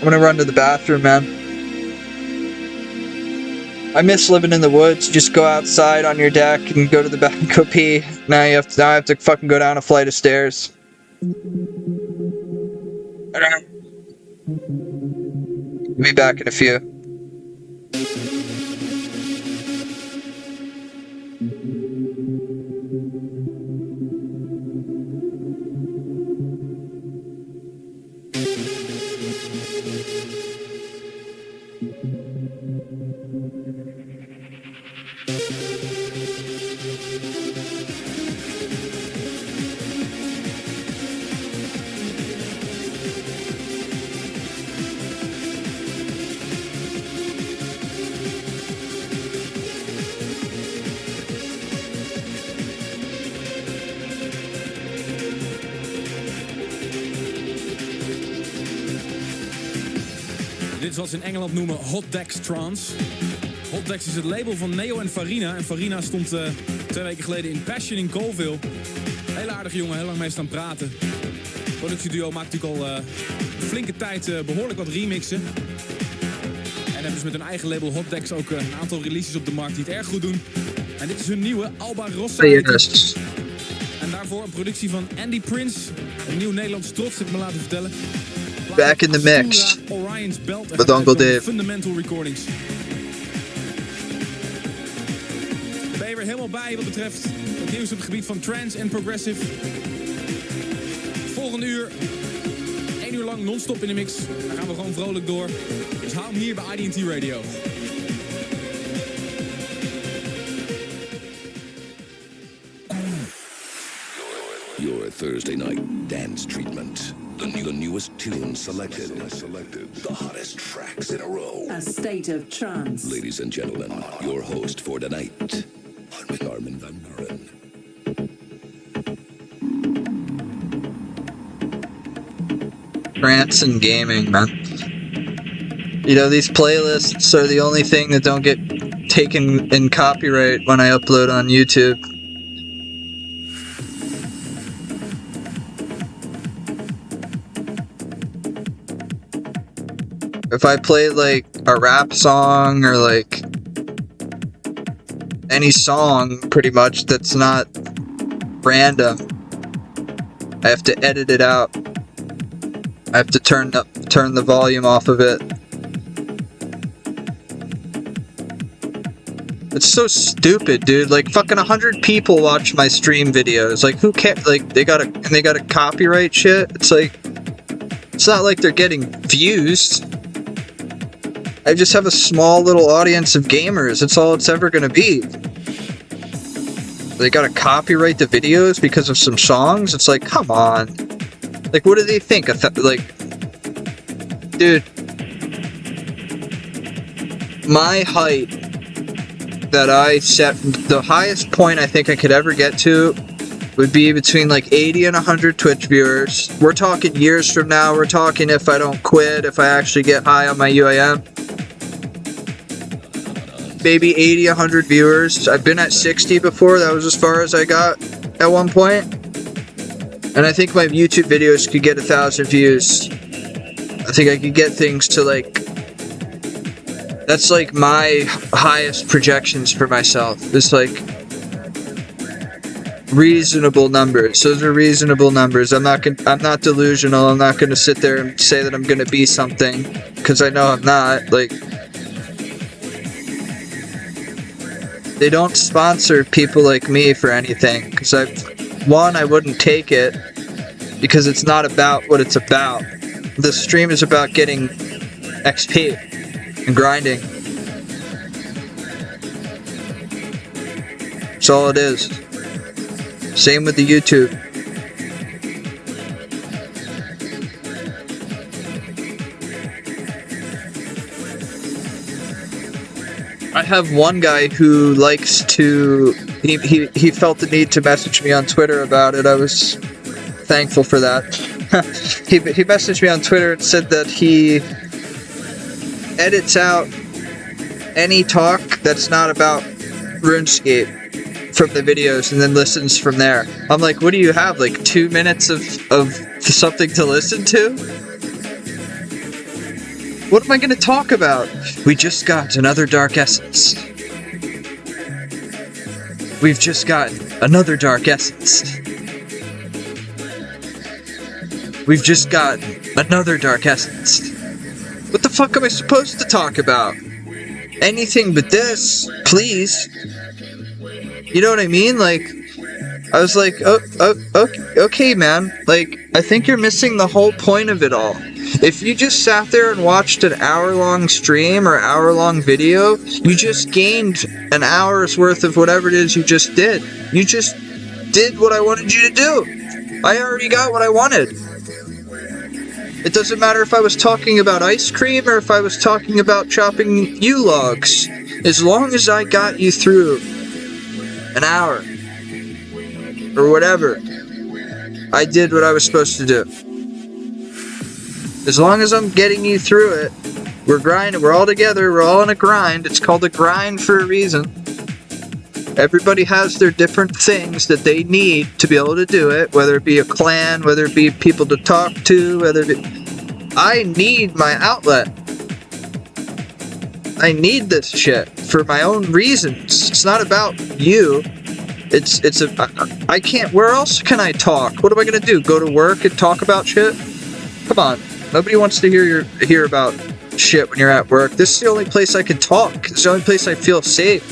gonna run to the bathroom, man. I miss living in the woods. Just go outside on your deck and go to the back and go pee. Now I have to fucking go down a flight of stairs. I don't know. Be back in a few. Dit is wat ze in Engeland noemen Hot Decks Trance. Hot Decks is het label van Neo en Farina. En Farina stond 2 weken geleden in Passion in Colville. Heel aardige jongen, heel lang mee staan praten. Het productieduo maakt natuurlijk al een flinke tijd behoorlijk wat remixen. En hebben dus met hun eigen label Hot Decks ook een aantal releases op de markt die het erg goed doen. En dit is hun nieuwe Alba Rossa. Yes. En daarvoor een productie van Andy Prince. Een nieuw Nederlands trots, heb ik me laten vertellen. Back in the mix. With Uncle Dave. Fundamental Recordings. Daar ben je weer helemaal bij wat betreft het nieuws op het gebied van trance en progressive. Volgende uur, 1 uur lang non-stop in de mix. Daar gaan we gewoon vrolijk door. Dus hou hem hier bij IDT Radio. Your Thursday night dance treatment. The newest tunes selected. The hottest tracks in a row. A state of trance. Ladies and gentlemen, your host for tonight, Armin van Buren. Trance and gaming, man. You know, these playlists are the only thing that don't get taken in copyright when I upload on YouTube. If I play like a rap song or like any song pretty much that's not random, I have to edit it out. I have to turn the volume off of it. It's so stupid, dude. Like fucking 100 people watch my stream videos. Like who cares? Like they gotta copyright shit. It's like, it's not like they're getting views. I just have a small little audience of gamers. That's all it's ever gonna be. They gotta copyright the videos because of some songs? It's like, come on. Like, what do they think? Like, dude. My height that I set, the highest point I think I could ever get to would be between like 80 and 100 Twitch viewers. We're talking years from now. We're talking if I don't quit, if I actually get high on my UAM. Maybe 80, 100 viewers. I've been at 60 before. That was as far as I got at one point. And I think my YouTube videos could get 1,000 views. I think I could get things to like... That's like my highest projections for myself. It's like... reasonable numbers. Those are reasonable numbers. I'm not delusional. I'm not gonna sit there and say that I'm gonna be something. Because I know I'm not. Like... They don't sponsor people like me for anything, because I wouldn't take it, because it's not about what it's about. The stream is about getting XP and grinding. That's all it is. Same with the YouTube. I have one guy who likes to... He felt the need to message me on Twitter about it. I was thankful for that. He messaged me on Twitter and said that he edits out any talk that's not about RuneScape from the videos and then listens from there. I'm like, what do you have? Like 2 minutes of something to listen to? What am I gonna talk about? We just got another dark essence. We've just gotten another dark essence. We've just gotten another dark essence. What the fuck am I supposed to talk about? Anything but this, please. You know what I mean? Like, I was like, okay, man. Like, I think you're missing the whole point of it all. If you just sat there and watched an hour-long stream or hour-long video, you just gained an hour's worth of whatever it is you just did. You just did what I wanted you to do. I already got what I wanted. It doesn't matter if I was talking about ice cream or if I was talking about chopping yew logs. As long as I got you through an hour or whatever, I did what I was supposed to do. As long as I'm getting you through it, we're grinding, we're all together, we're all in a grind. It's called a grind for a reason. Everybody has their different things that they need to be able to do it, whether it be a clan, whether it be people to talk to, whether it be... I need my outlet. I need this shit for my own reasons. It's not about you. I can't, where else can I talk? What am I gonna do? Go to work and talk about shit? Come on. Nobody wants to hear about shit when you're at work. This is the only place I can talk. It's the only place I feel safe.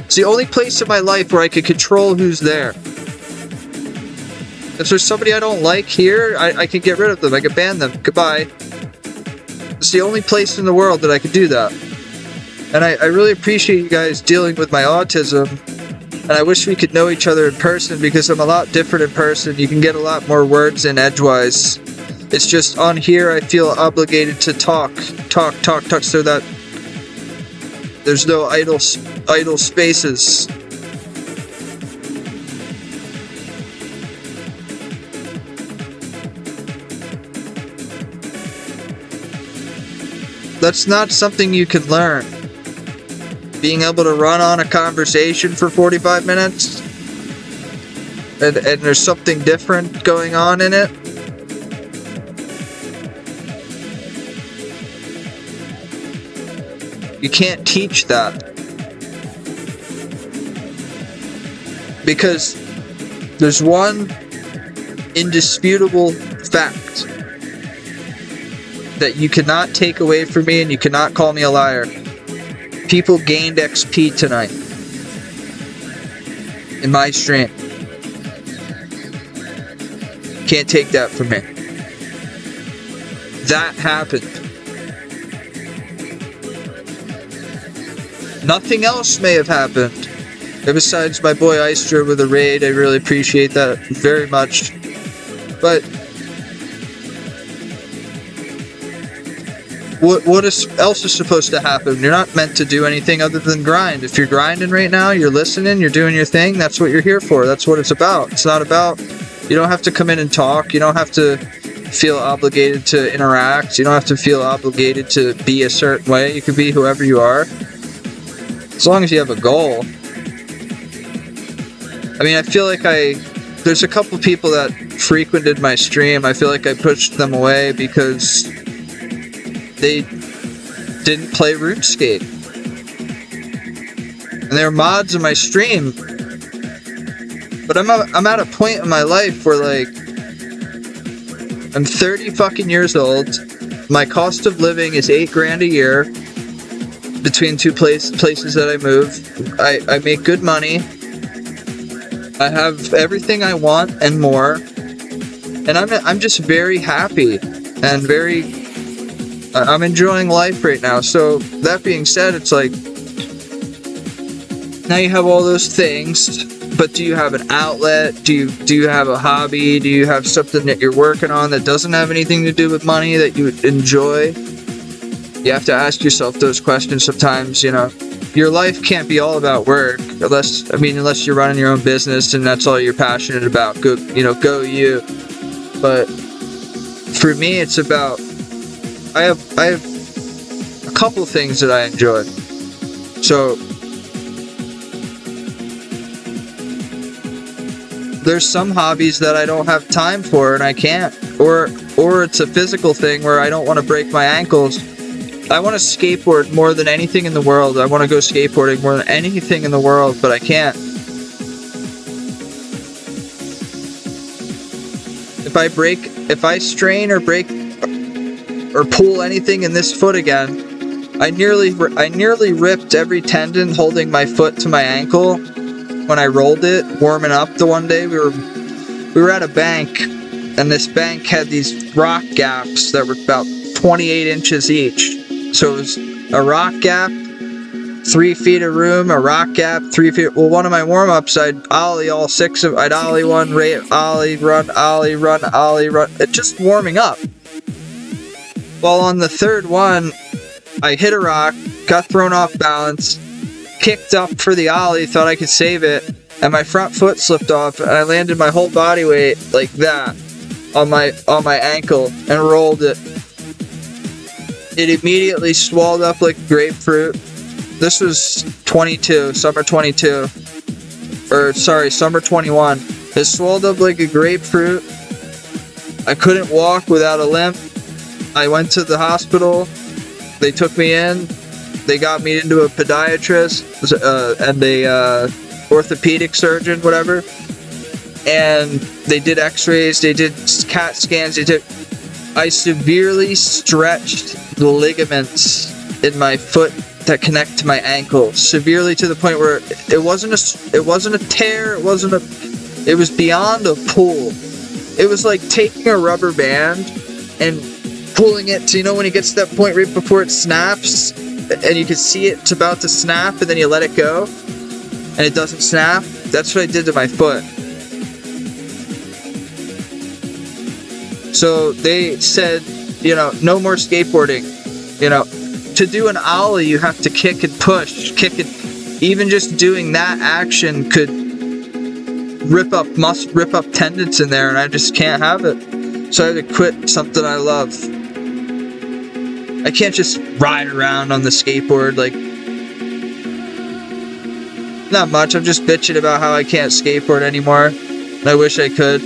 It's the only place in my life where I can control who's there. If there's somebody I don't like here, I can get rid of them. I can ban them. Goodbye. It's the only place in the world that I can do that. And I really appreciate you guys dealing with my autism. And I wish we could know each other in person because I'm a lot different in person. You can get a lot more words in edgewise. It's just on here I feel obligated to talk so that there's no idle spaces. That's not something you can learn. Being able to run on a conversation for 45 minutes and there's something different going on in it. You can't teach that. Because there's one indisputable fact that you cannot take away from me and you cannot call me a liar. People gained XP tonight in my stream. Can't take that from me. That happened. Nothing else may have happened. Besides my boy Eistra with a raid, I really appreciate that very much. But what else is supposed to happen? You're not meant to do anything other than grind. If you're grinding right now, you're listening, you're doing your thing, that's what you're here for. That's what it's about. It's not about, you don't have to come in and talk. You don't have to feel obligated to interact. You don't have to feel obligated to be a certain way. You can be whoever you are. As long as you have a goal. I mean, I feel like there's a couple people that frequented my stream. I feel like I pushed them away because they didn't play RuneScape. And they're mods in my stream. But I'm at a point in my life where, like, I'm 30 fucking years old. My cost of living is $8,000 a year between two places that I move. I make good money. I have everything I want and more. And I'm just very happy and I'm enjoying life right now. So that being said, it's like, now you have all those things, but do you have an outlet? Do you have a hobby? Do you have something that you're working on that doesn't have anything to do with money that you enjoy? You have to ask yourself those questions sometimes, you know. Your life can't be all about work unless you're running your own business and that's all you're passionate about. Go you. But for me, it's about, I have a couple things that I enjoy. So there's some hobbies that I don't have time for and I can't, or or it's a physical thing where I don't want to break my ankles. I want to skateboard more than anything in the world. I want to go skateboarding more than anything in the world, but I can't. If I strain or break or pull anything in this foot again, I nearly ripped every tendon holding my foot to my ankle when I rolled it, warming up the one day. We were at a bank, and this bank had these rock gaps that were about 28 inches each. So it was a rock gap, 3 feet of room, a rock gap, 3 feet. Well, one of my warm-ups, I'd ollie all 6 of, I'd ollie one, ollie, run, ollie, run, ollie, run. It just warming up. Well, on the third one, I hit a rock, got thrown off balance, kicked up for the ollie, thought I could save it, and my front foot slipped off, and I landed my whole body weight like that on my ankle and rolled it. It immediately swelled up like grapefruit. This was 22, summer 22. Or, sorry, summer 21. It swelled up like a grapefruit. I couldn't walk without a limp. I went to the hospital. They took me in. They got me into a podiatrist and a orthopedic surgeon, whatever. And they did x-rays. They did CAT scans. I severely stretched the ligaments in my foot that connect to my ankle, severely to the point where it wasn't a tear, it was beyond a pull. It was like taking a rubber band and pulling it to, you know, when it gets to that point right before it snaps and you can see it's about to snap and then you let it go and it doesn't snap. That's what I did to my foot. So they said, you know, no more skateboarding. You know, to do an ollie, you have to kick and push, even just doing that action could rip up tendons in there, and I just can't have it. So I had to quit something I love. I can't just ride around on the skateboard like, not much. I'm just bitching about how I can't skateboard anymore, and I wish I could.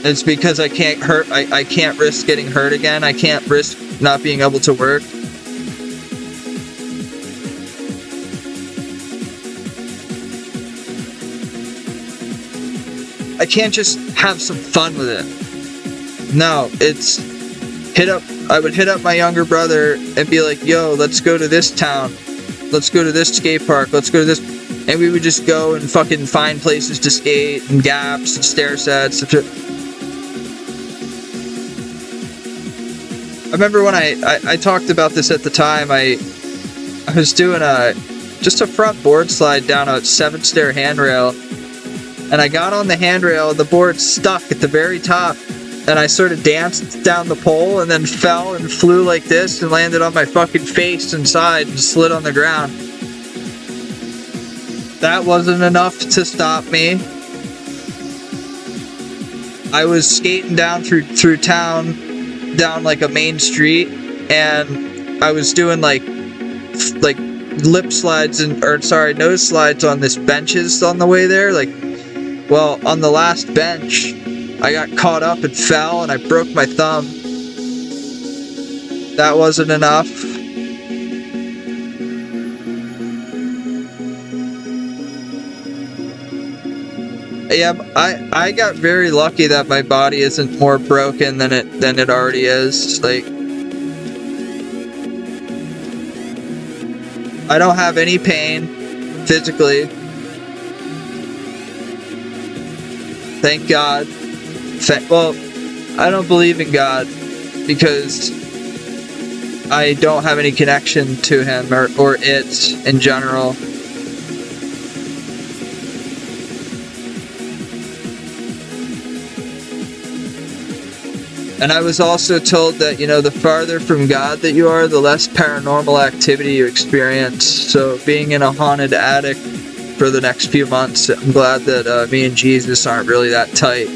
It's because I can't I can't risk getting hurt again. I can't risk not being able to work. I can't just have some fun with it. No, I would hit up my younger brother and be like, yo, let's go to this town. Let's go to this skate park. Let's go to this. And we would just go and fucking find places to skate and gaps and stair sets. I remember when I talked about this at the time, I was doing just a front board slide down a 7-stair handrail, and I got on the handrail, the board stuck at the very top, and I sort of danced down the pole and then fell and flew like this and landed on my fucking face inside and slid on the ground. That wasn't enough to stop me. I was skating down through town, down like a main street, and I was doing like nose slides on this benches on the way there. Well, on the last bench, I got caught up and fell, and I broke my thumb. That wasn't enough. Yeah, I got very lucky that my body isn't more broken than it already is. Like, I don't have any pain physically. Thank God. Well, I don't believe in God because I don't have any connection to him or it in general. And I was also told that, you know, the farther from God that you are, the less paranormal activity you experience. So being in a haunted attic for the next few months, I'm glad that me and Jesus aren't really that tight.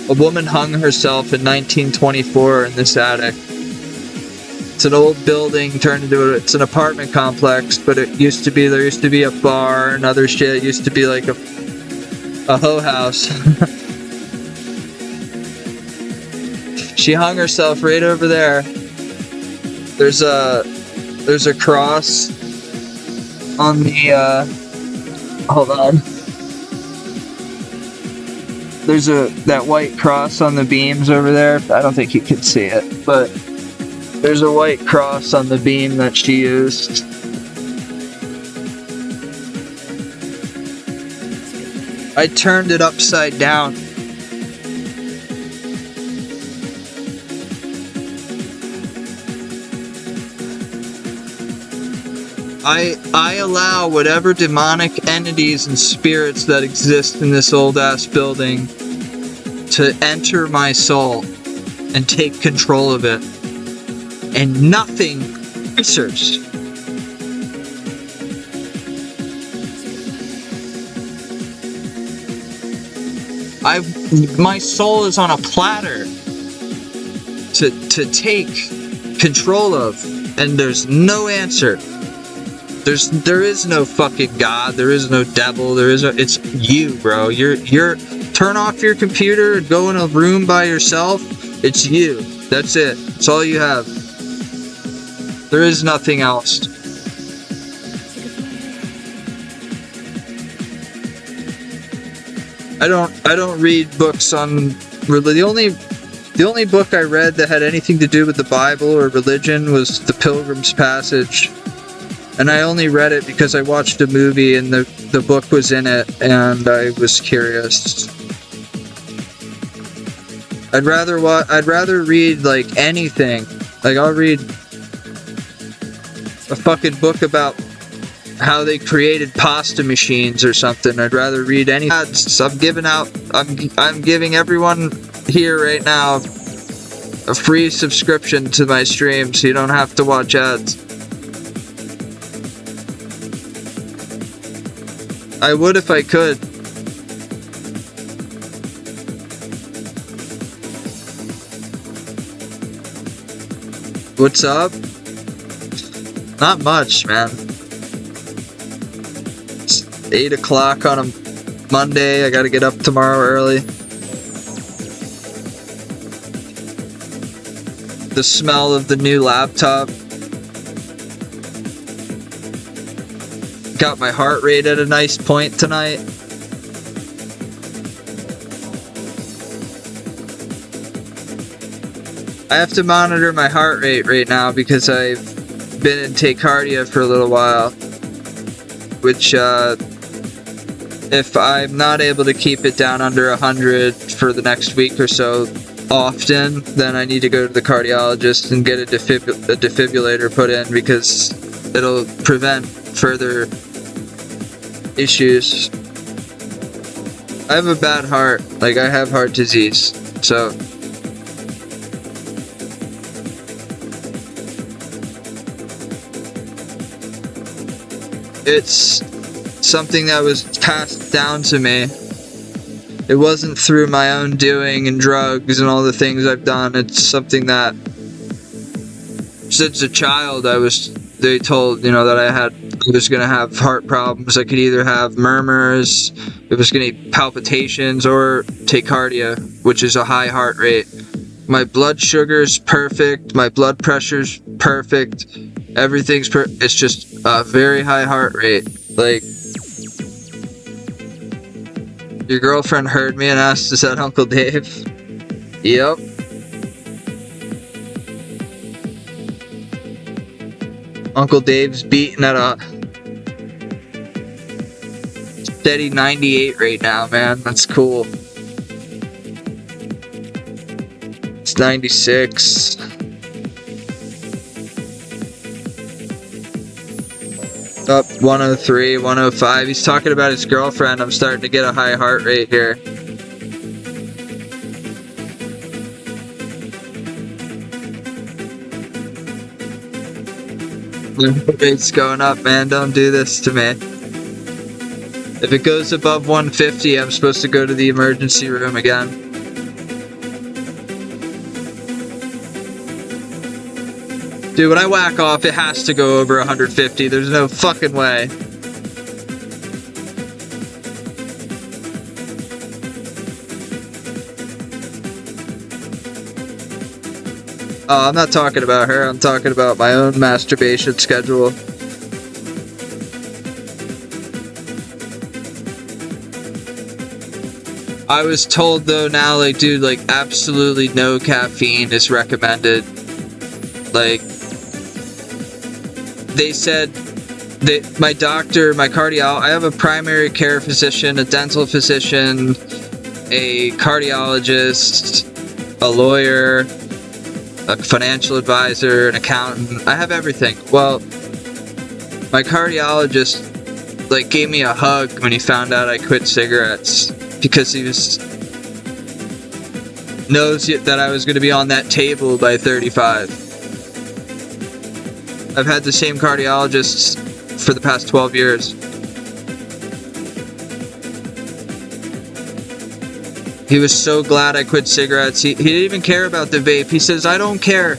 A woman hung herself in 1924 in this attic. It's an old building turned into it's an apartment complex, but there used to be a bar and other shit. It used to be like a hoe house. She hung herself right over there. There's a cross on the hold on. There's that white cross on the beams over there. I don't think you can see it, but there's a white cross on the beam that she used. I turned it upside down. I allow whatever demonic entities and spirits that exist in this old ass building to enter my soul and take control of it. And nothing answers. My soul is on a platter to take control of, and there's no answer. There is no fucking God. There is no devil. It's you, bro. You're turn off your computer and go in a room by yourself. It's you. That's it. It's all you have. There is nothing else. I don't read books on religion. The only book I read that had anything to do with the Bible or religion was The Pilgrim's Passage. And I only read it because I watched a movie and the book was in it and I was curious. I'd rather read like anything. Like I'll read a fucking book about how they created pasta machines or something. I'd rather read any ads. I'm giving everyone here right now a free subscription to my stream so you don't have to watch ads. I would if I could. What's up? Not much, man. It's 8 o'clock on a Monday. I gotta get up tomorrow early. The smell of the new laptop got my heart rate at a nice point tonight. I have to monitor my heart rate right now because I've been in tachycardia for a little while, which if I'm not able to keep it down under 100 for the next week or so often, then I need to go to the cardiologist and get a defibrillator put in because it'll prevent further issues. I have a bad heart, like I have heart disease, so it's something that was passed down to me. It wasn't through my own doing and drugs and all the things I've done. It's something that since a child they told, that I was going to have heart problems. I could either have murmurs, it was going to be palpitations, or tachycardia, which is a high heart rate. My blood sugar's perfect, my blood pressure's perfect, everything's it's just a very high heart rate. Like, your girlfriend heard me and asked, is that Uncle Dave? Yep. Uncle Dave's beating at a steady 98 right now, man. That's cool. It's 96. Up 103, 105. He's talking about his girlfriend. I'm starting to get a high heart rate here. It's going up, man. Don't do this to me. If it goes above 150, I'm supposed to go to the emergency room again. Dude, when I whack off, it has to go over 150. There's no fucking way. Oh, I'm not talking about her. I'm talking about my own masturbation schedule. I was told though now, like, dude, like, absolutely no caffeine is recommended. Like, they said that my doctor, my cardiologist, I have a primary care physician, a dental physician, a cardiologist, a lawyer, a financial advisor, an accountant. I have everything. Well, my cardiologist, like, gave me a hug when he found out I quit cigarettes. Because he knows that I was going to be on that table by 35. I've had the same cardiologist for the past 12 years. He was so glad I quit cigarettes. He didn't even care about the vape. He says, I don't care.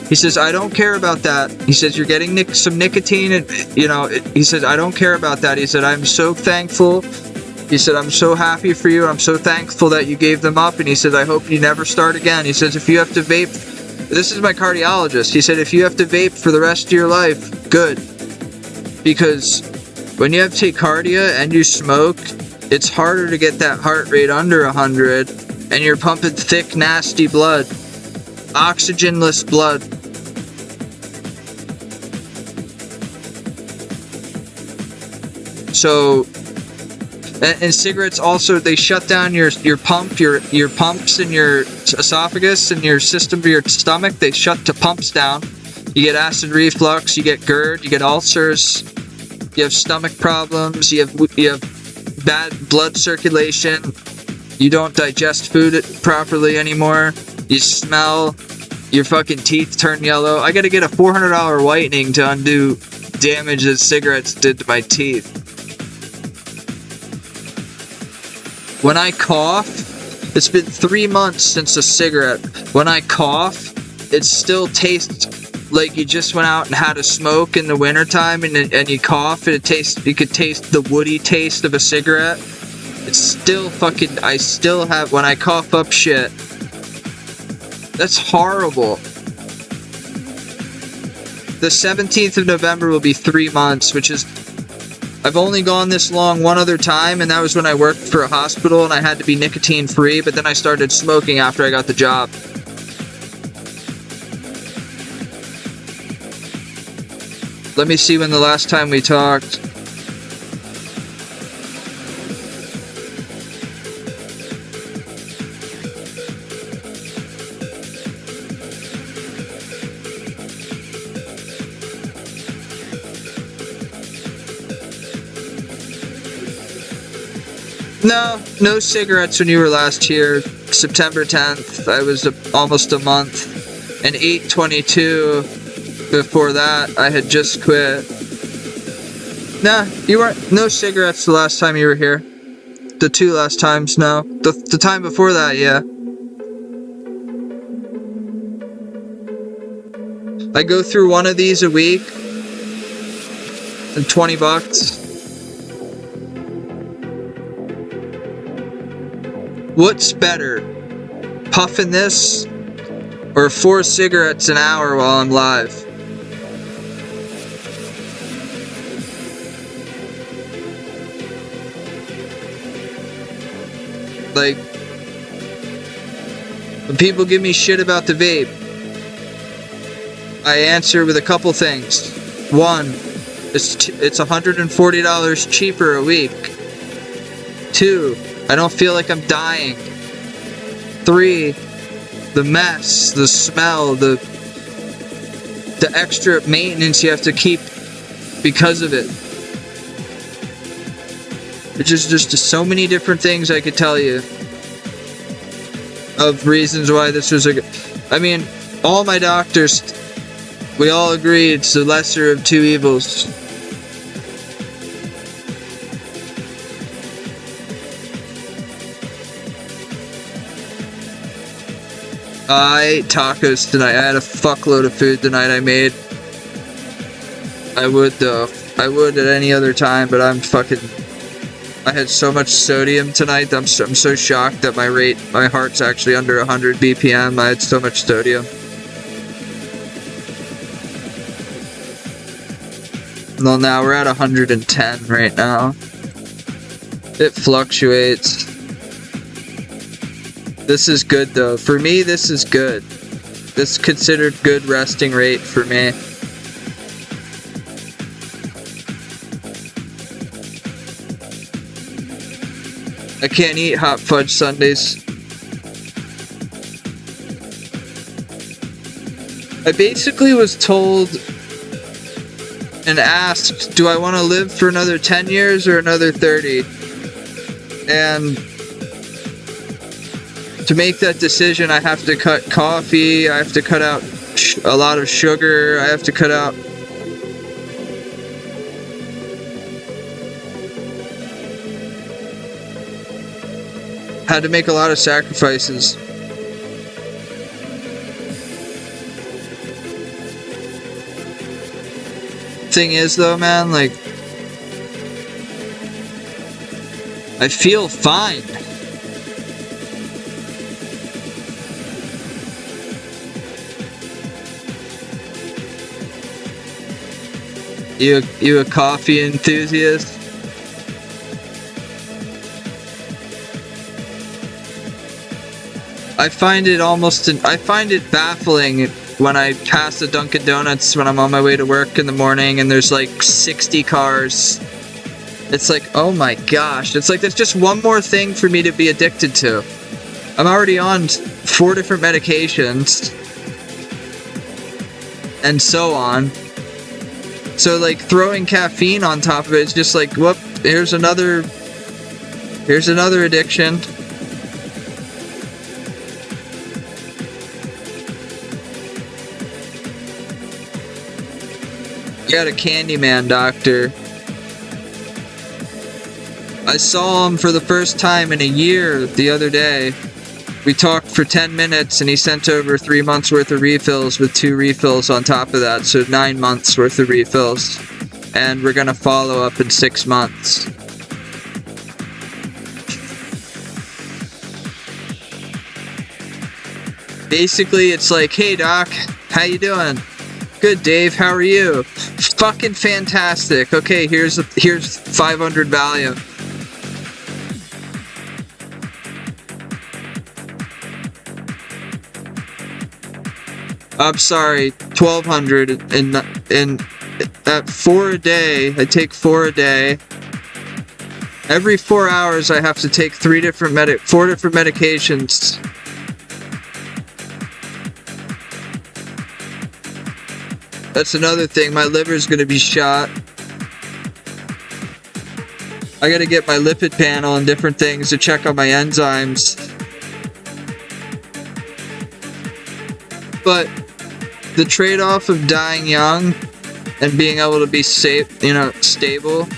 He says, I don't care about that. He says, you're getting some nicotine. And, you know, he says, I don't care about that. He said, I'm so thankful. He said, I'm so happy for you. I'm so thankful that you gave them up. And he said, I hope you never start again. He says, if you have to vape, this is my cardiologist. He said, if you have to vape for the rest of your life, good. Because when you have tachycardia and you smoke, it's harder to get that heart rate under 100. And you're pumping thick, nasty blood. Oxygenless blood. So... And cigarettes also, they shut down your pumps in your esophagus and your system of your stomach. They shut the pumps down. You get acid reflux, you get GERD, you get ulcers, you have stomach problems, you have bad blood circulation, you don't digest food properly anymore, you smell, your fucking teeth turn yellow. I gotta get a $400 whitening to undo damage that cigarettes did to my teeth. When I cough, it's been 3 months since a cigarette. When I cough, it still tastes like you just went out and had a smoke in the wintertime and you cough and you could taste the woody taste of a cigarette. It's still fucking, I still have, when I cough up shit. That's horrible. The 17th of November will be 3 months, which is, I've only gone this long one other time, and that was when I worked for a hospital and I had to be nicotine free, but then I started smoking after I got the job. Let me see when the last time we talked. No cigarettes when you were last here. September 10th, I was almost a month. And 8/22 before that, I had just quit. Nah, you weren't. No cigarettes the last time you were here. The 2 last times, no. The time before that, yeah. I go through one of these a week. And $20. What's better, puffing this or 4 cigarettes an hour while I'm live? Like, when people give me shit about the vape, I answer with a couple things. 1, it's $140 cheaper a week. 2, I don't feel like I'm dying. 3, the mess, the smell, the extra maintenance you have to keep because of it. It's just so many different things I could tell you of reasons why this was a good... I mean, all my doctors, we all agree it's the lesser of 2 evils. I ate tacos tonight. I had a fuckload of food tonight I made. I would though. I would at any other time, but I'm fucking... I had so much sodium tonight that I'm so shocked that my heart's actually under 100 BPM. I had so much sodium. Well, now we're at 110 right now. It fluctuates. This is good though. For me, this is good. This is considered good resting rate for me. I can't eat hot fudge sundaes. I basically was told and asked, do I want to live for another 10 years or another 30? And to make that decision, I have to cut coffee, I have to cut out a lot of sugar, I have to cut out... Had to make a lot of sacrifices. Thing is though, man, like, I feel fine. You a coffee enthusiast? I find it baffling when I pass the Dunkin' Donuts when I'm on my way to work in the morning and there's like 60 cars. It's like, oh my gosh. It's like there's just one more thing for me to be addicted to. I'm already on 4 different medications. And so on. So like throwing caffeine on top of it is just like, whoop, here's another addiction. Got a Candyman doctor. I saw him for the first time in a year the other day. We talked for 10 minutes and he sent over 3 months worth of refills with 2 refills on top of that, so 9 months worth of refills. And we're gonna follow up in 6 months. Basically, it's like, hey doc, how you doing? Good, Dave, how are you? Fucking fantastic. Okay, here's 500 Valium. I'm sorry, 1200 and at 4 a day. I take 4 a day. Every 4 hours I have to take 4 different medications. That's another thing, my liver's gonna be shot. I gotta get my lipid panel and different things to check on my enzymes. But the trade-off of dying young and being able to be safe, stable,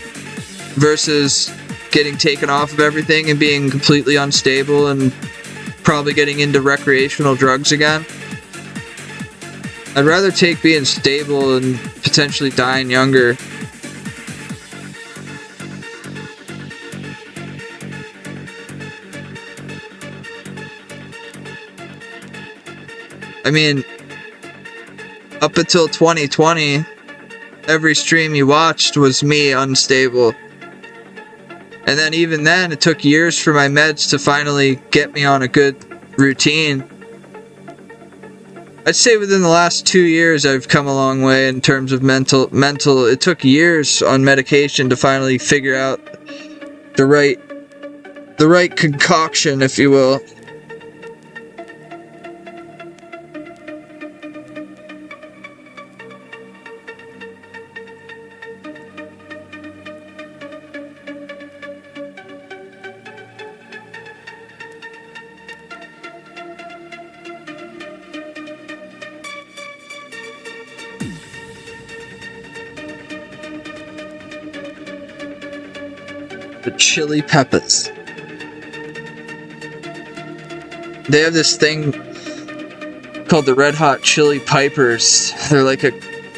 versus getting taken off of everything and being completely unstable and probably getting into recreational drugs again. I'd rather take being stable and potentially dying younger. I mean, up until 2020, every stream you watched was me unstable. And then even then, it took years for my meds to finally get me on a good routine. I'd say within the last 2 years I've come a long way in terms of mental. It took years on medication to finally figure out the right concoction, if you will. The chili peppers. They have this thing called the Red Hot Chili Pipers. They're like a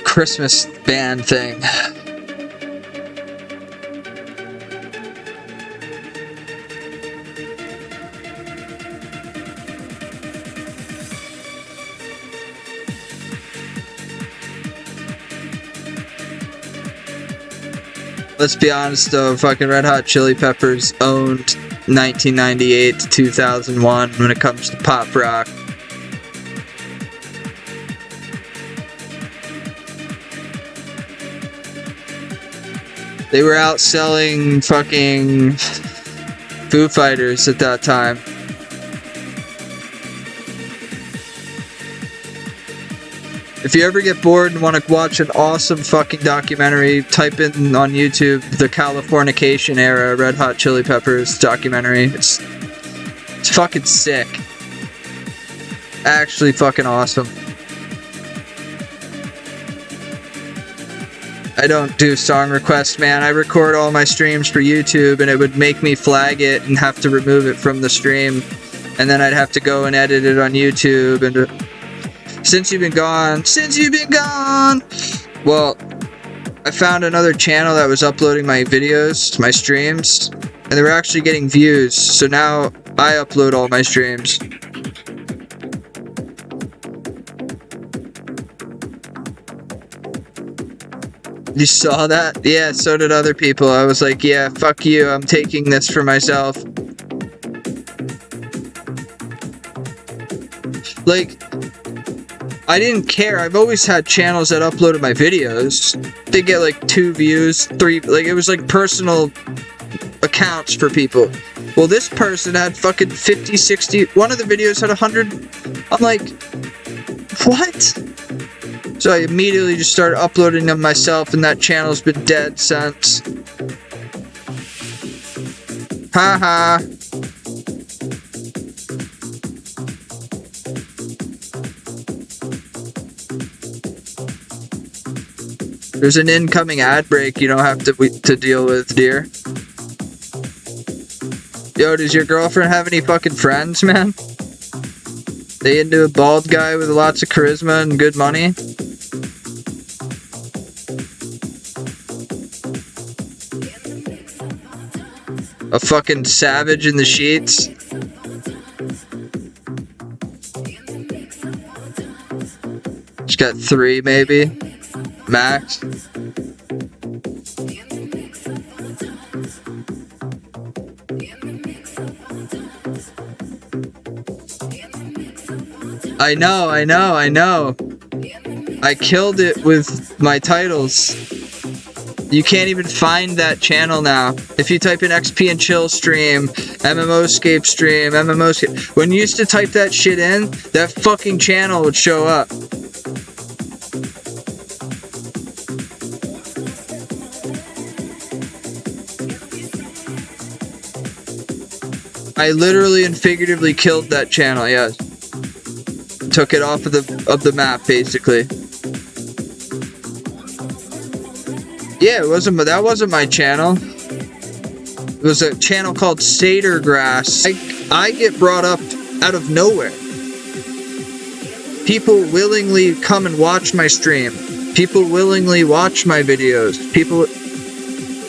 Christmas band thing. Let's be honest though, fucking Red Hot Chili Peppers owned 1998 to 2001 when it comes to pop rock. They were outselling fucking Foo Fighters at that time. If you ever get bored and want to watch an awesome fucking documentary, type in on YouTube the Californication era Red Hot Chili Peppers documentary. It's fucking sick. Actually fucking awesome. I don't do song requests, man. I record all my streams for YouTube and it would make me flag it and have to remove it from the stream. And then I'd have to go and edit it on YouTube. And since you've been gone, well, I found another channel that was uploading my videos, my streams, and they were actually getting views. So now I upload all my streams. You saw that? Yeah, so did other people. I was like, yeah, fuck you. I'm taking this for myself. Like, I didn't care. I've always had channels that uploaded my videos. They get like 2 views, 3, like it was like personal accounts for people. Well, this person had fucking 50, 60. One of the videos had 100. I'm like, what? So I immediately just started uploading them myself, and that channel's been dead since. Haha. There's an incoming ad break you don't have to deal with, dear. Yo, does your girlfriend have any fucking friends, man? They into a bald guy with lots of charisma and good money? A fucking savage in the sheets? She's got 3 maybe? Max? I know. I killed it with my titles. You can't even find that channel now. If you type in xpandchill stream, MMOscape stream, MMOscape, when you used to type that shit in, that fucking channel would show up. I literally and figuratively killed that channel, yes. Took it off of the map, basically. Yeah, that wasn't my channel. It was a channel called Satyr Grass. I get brought up out of nowhere. People willingly come and watch my stream. People willingly watch my videos.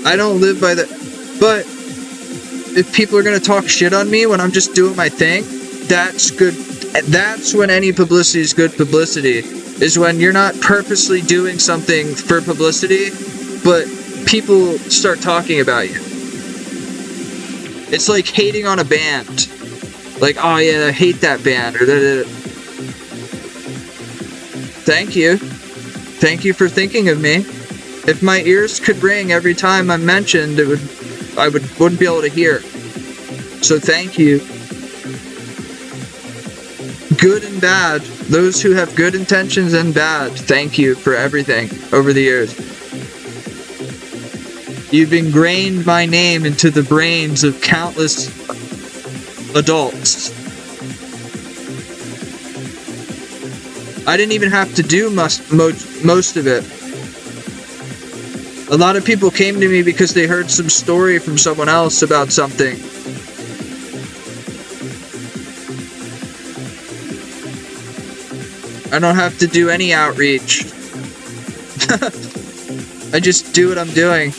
I don't live by that. But if people are gonna talk shit on me when I'm just doing my thing, that's good. That's when any publicity is good publicity. Is when you're not purposely doing something for publicity, but people start talking about you. It's like hating on a band. Like, oh yeah, I hate that band. Or thank you. Thank you for thinking of me. If my ears could ring every time I'm mentioned, I wouldn't be able to hear. So thank you. Good and bad. Those who have good intentions and bad, thank you for everything over the years. You've ingrained my name into the brains of countless adults. I didn't even have to do most of it. A lot of people came to me because they heard some story from someone else about something. I don't have to do any outreach. I just do what I'm doing.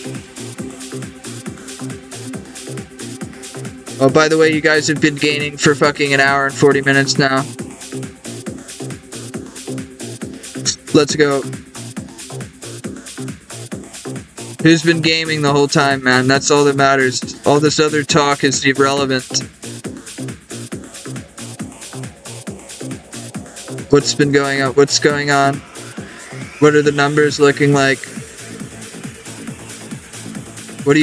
Oh, by the way, you guys have been gaining for fucking an hour and 40 minutes now. Let's go. Who's been gaming the whole time, man? That's all that matters. All this other talk is irrelevant. What's been going on? What's going on? What are the numbers looking like? What are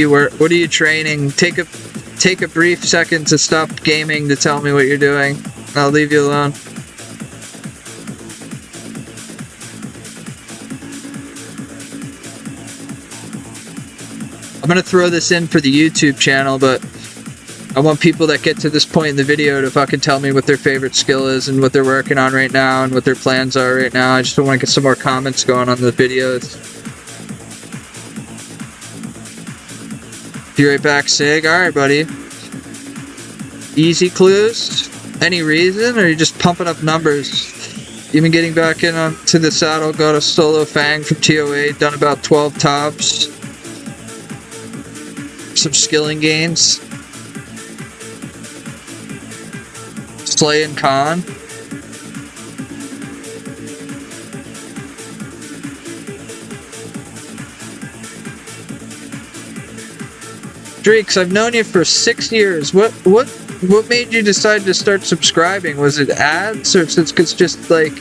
you training? Take a brief second to stop gaming to tell me what you're doing. I'll leave you alone. I'm gonna throw this in for the YouTube channel, but I want people that get to this point in the video to fucking tell me what their favorite skill is and what they're working on right now and what their plans are right now. I just want to get some more comments going on the videos. Be right back, Sig. Alright, buddy. Easy clues? Any reason? Or are you just pumping up numbers? You've been getting back in to the saddle, got a solo Fang from TOA, done about 12 tops. Some skilling gains. Slay and con. Dreeks, I've known you for 6 years. What made you decide to start subscribing? Was it ads, or it's just like,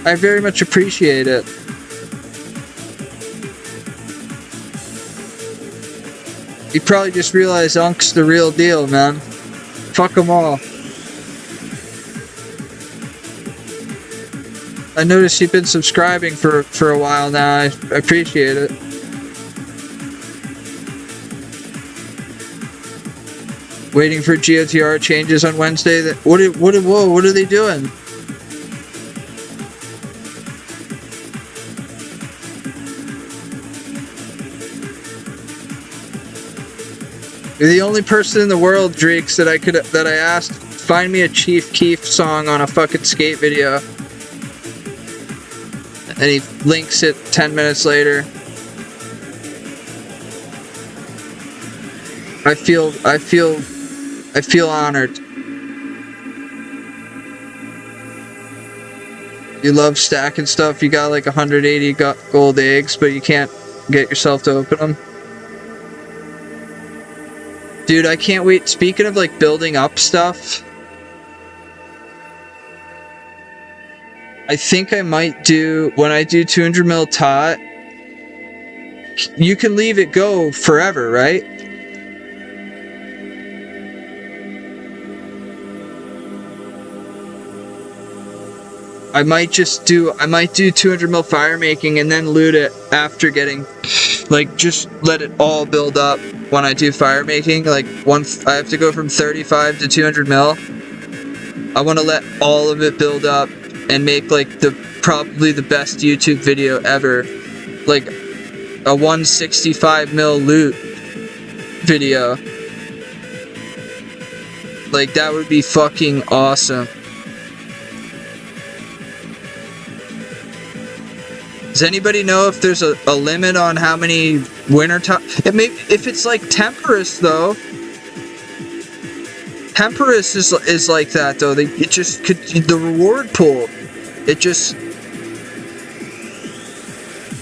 I very much appreciate it. You probably just realized Unk's the real deal, man. Fuck them all. I noticed you've been subscribing for a while now. I appreciate it. Waiting for GOTR changes on Wednesday. What are they doing? You're the only person in the world, Dreeks, that I asked, find me a Chief Keef song on a fucking skate video. And he links it 10 minutes later. I feel honored. You love stacking stuff. You got like 180 gold eggs, but you can't get yourself to open them. Dude, I can't wait. Speaking of like building up stuff, I think I might do, when I do 200 mil tot, you can leave it go forever, right? I might do 200 mil fire making and then loot it after getting, like, just let it all build up when I do fire making. Like, I have to go from 35 to 200 mil. I want to let all of it build up and make, like, probably the best YouTube video ever. Like, a 165 mil loot video. Like, that would be fucking awesome. Does anybody know if there's a limit on how many winter top? If it's like Temperus though. Temperus is like that though. It just could, the reward pool. It just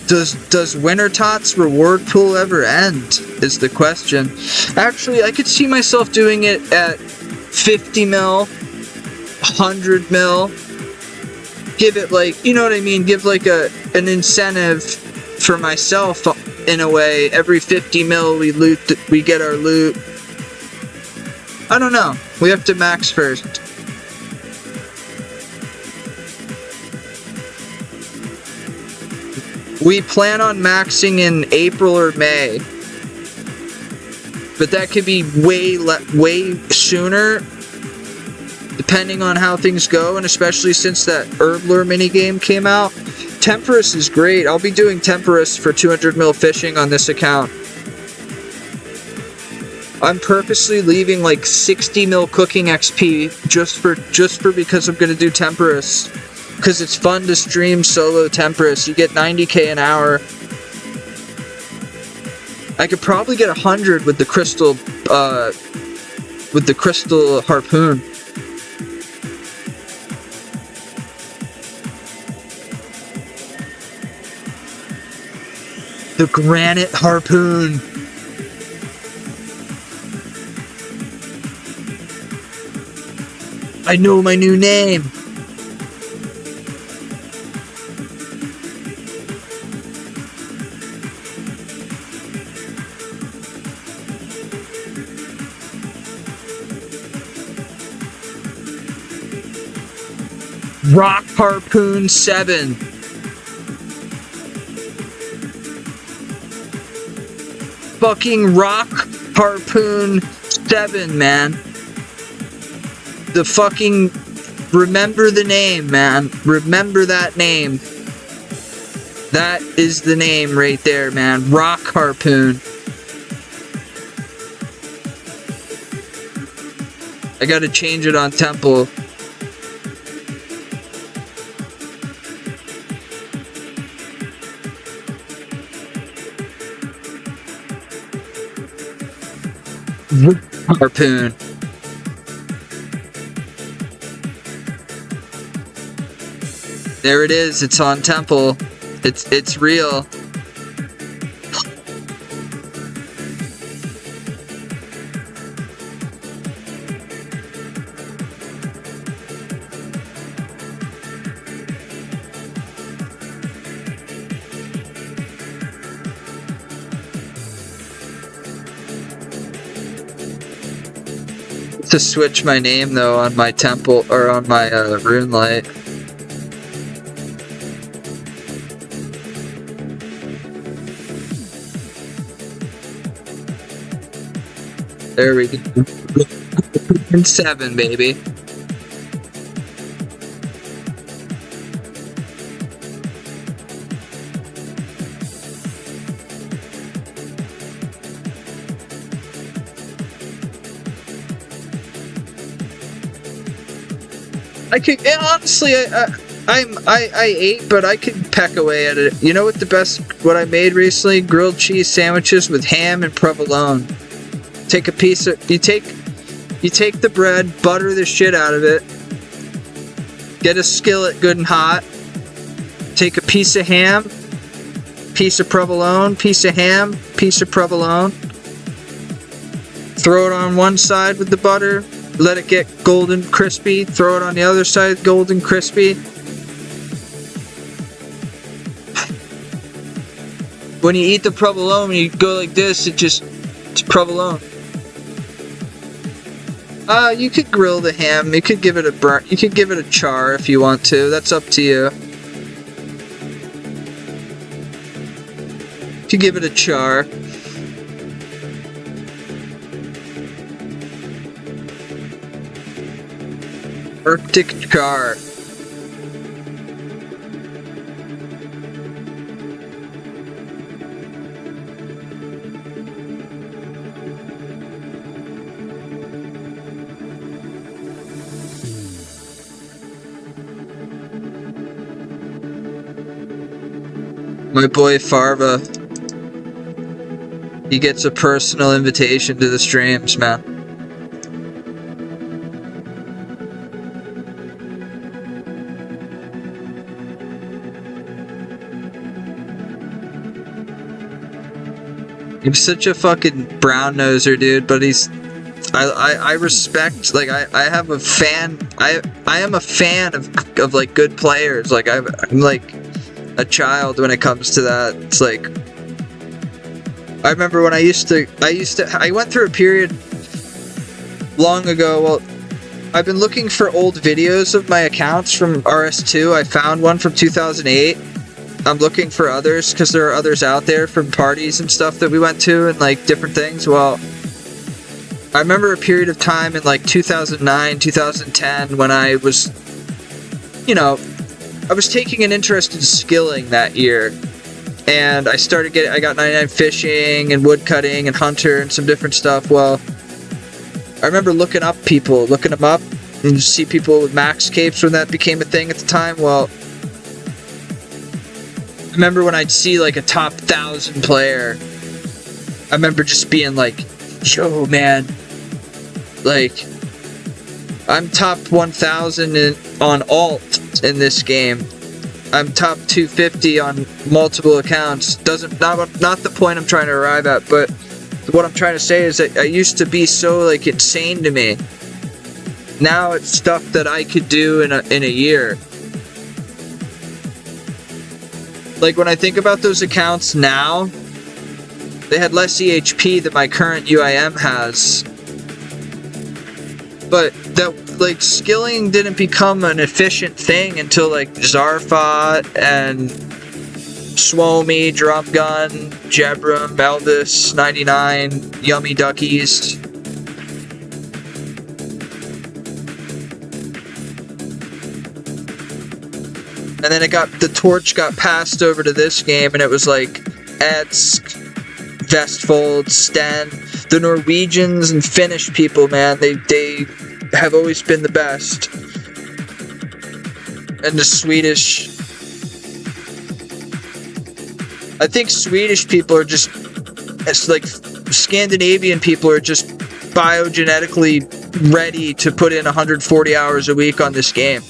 does winter tots reward pool ever end? Is the question. Actually, I could see myself doing it at 50 mil, 100 mil. Give it like, you know what I mean, give like an incentive for myself in a way. Every 50 mil we get our loot. I don't know. We have to max first. We plan on maxing in April or May. But that could be way sooner, depending on how things go, and especially since that Herbler minigame came out. Temperus is great. I'll be doing Temperus for 200 mil fishing on this account. I'm purposely leaving like 60 mil cooking XP just for because I'm gonna do Temperus. because it's fun to stream solo Temperance. You get 90k an hour. I could probably get 100 with the crystal harpoon. The granite harpoon. I know my new name. Rock Harpoon 7. Fucking Rock Harpoon 7, man. The fucking... Remember the name, man. Remember that name. That is the name right there, man. Rock Harpoon. I gotta change it on Temple. Harpoon. There it is. It's on Temple. It's real. To switch my name though on my Temple or on my rune light. There we go. And 7, baby. I could honestly, I ate, but I could peck away at it. You know what I made recently? Grilled cheese sandwiches with ham and provolone. Take a piece of, you take the bread, butter the shit out of it. Get a skillet good and hot. Take a piece of ham, piece of provolone, piece of ham, piece of provolone. Throw it on one side with the butter. Let it get golden crispy. Throw it on the other side, golden crispy. When you eat the provolone, you go like this, it's provolone. You could grill the ham. You could give it a burn. You could give it a char if you want to. That's up to you. You could give it a char. Arctic char. My boy Farva. He gets a personal invitation to the streams, man. He's such a fucking brown noser, dude, but he's... I respect, like, I have a fan... I am a fan of like, good players. Like, I'm like a child when it comes to that. It's like... I remember when I went through a period long ago, well, I've been looking for old videos of my accounts from RS2. I found one from 2008. I'm looking for others because there are others out there from parties and stuff that we went to and like different things. Well, I remember a period of time in like 2009, 2010 when I was, you know, I was taking an interest in skilling that year. And I got 99 fishing and woodcutting and hunter and some different stuff. Well, I remember looking them up, And you see people with max capes when that became a thing at the time. Well, I remember when I'd see like a top 1,000 player, I remember just being like, yo, man, like, I'm top 1,000 on alt in this game. I'm top 250 on multiple accounts. Not the point I'm trying to arrive at, but what I'm trying to say is that I used to be so like insane to me. Now it's stuff that I could do in a year. Like when I think about those accounts now, they had less EHP than my current UIM has. But that, like, skilling didn't become an efficient thing until like Zarfot and Swomy, Drum Gun, Jebram, Elvis, 99, Yummy Duckies. And then the torch got passed over to this game, and it was like Edsk, Vestfold, Sten, the Norwegians and Finnish people, man, they have always been the best. And the Swedish, I think Swedish people are just, it's like Scandinavian people are just biogenetically ready to put in 140 hours a week on this game.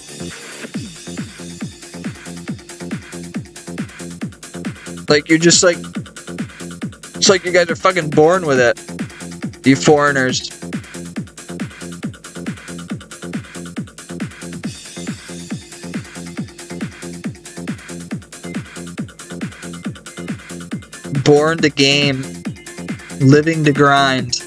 Like, you're just like, it's like you guys are fucking born with it, you foreigners. Born to game, living to grind.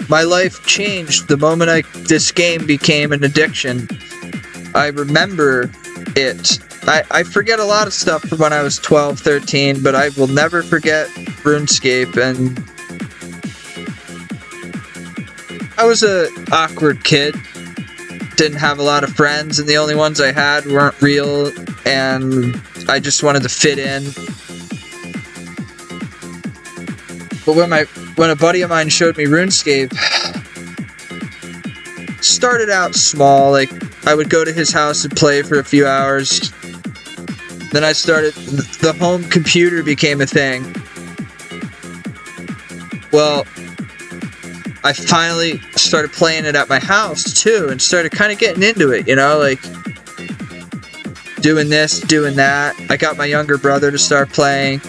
My life changed the moment this game became an addiction. I remember it. I forget a lot of stuff from when I was 12, 13, but I will never forget RuneScape. And I was a awkward kid. Didn't have a lot of friends, and the only ones I had weren't real, and I just wanted to fit in. But when a buddy of mine showed me RuneScape, started out small, like I would go to his house and play for a few hours. Then the home computer became a thing. Well, I finally started playing it at my house too, and started kind of getting into it, you know, like doing this, doing that. I got my younger brother to start playing.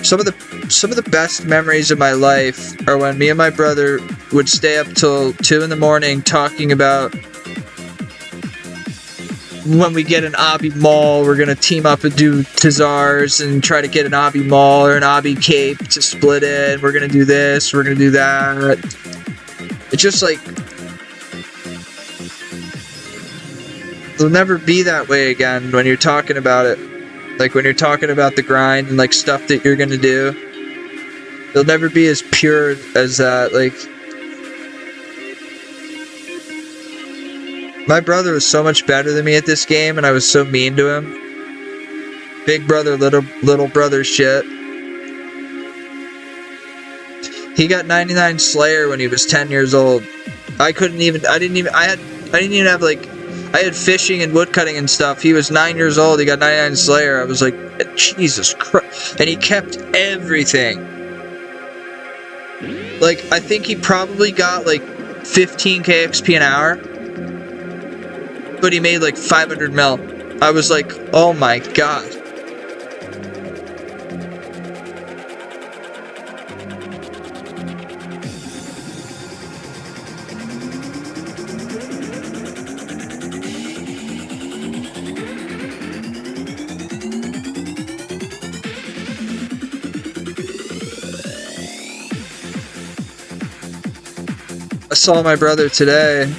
Some of the best memories of my life are when me and my brother would stay up till 2 a.m. talking about when we get an obby maul, we're gonna team up and do Tazars and try to get an obby maul or an obby cape to split it. We're gonna do this, we're gonna do that. It's just like, it'll never be that way again when you're talking about it. Like when you're talking about the grind and like stuff that you're gonna do, it'll never be as pure as that. Like, my brother was so much better than me at this game, and I was so mean to him. Big brother, little brother shit. He got 99 Slayer when he was 10 years old. I had fishing and woodcutting and stuff. He was 9 years old, he got 99 Slayer. I was like, Jesus Christ. And he kept everything. Like, I think he probably got like 15k XP an hour. But he made like 500 mil. I was like, oh my god. I saw my brother today.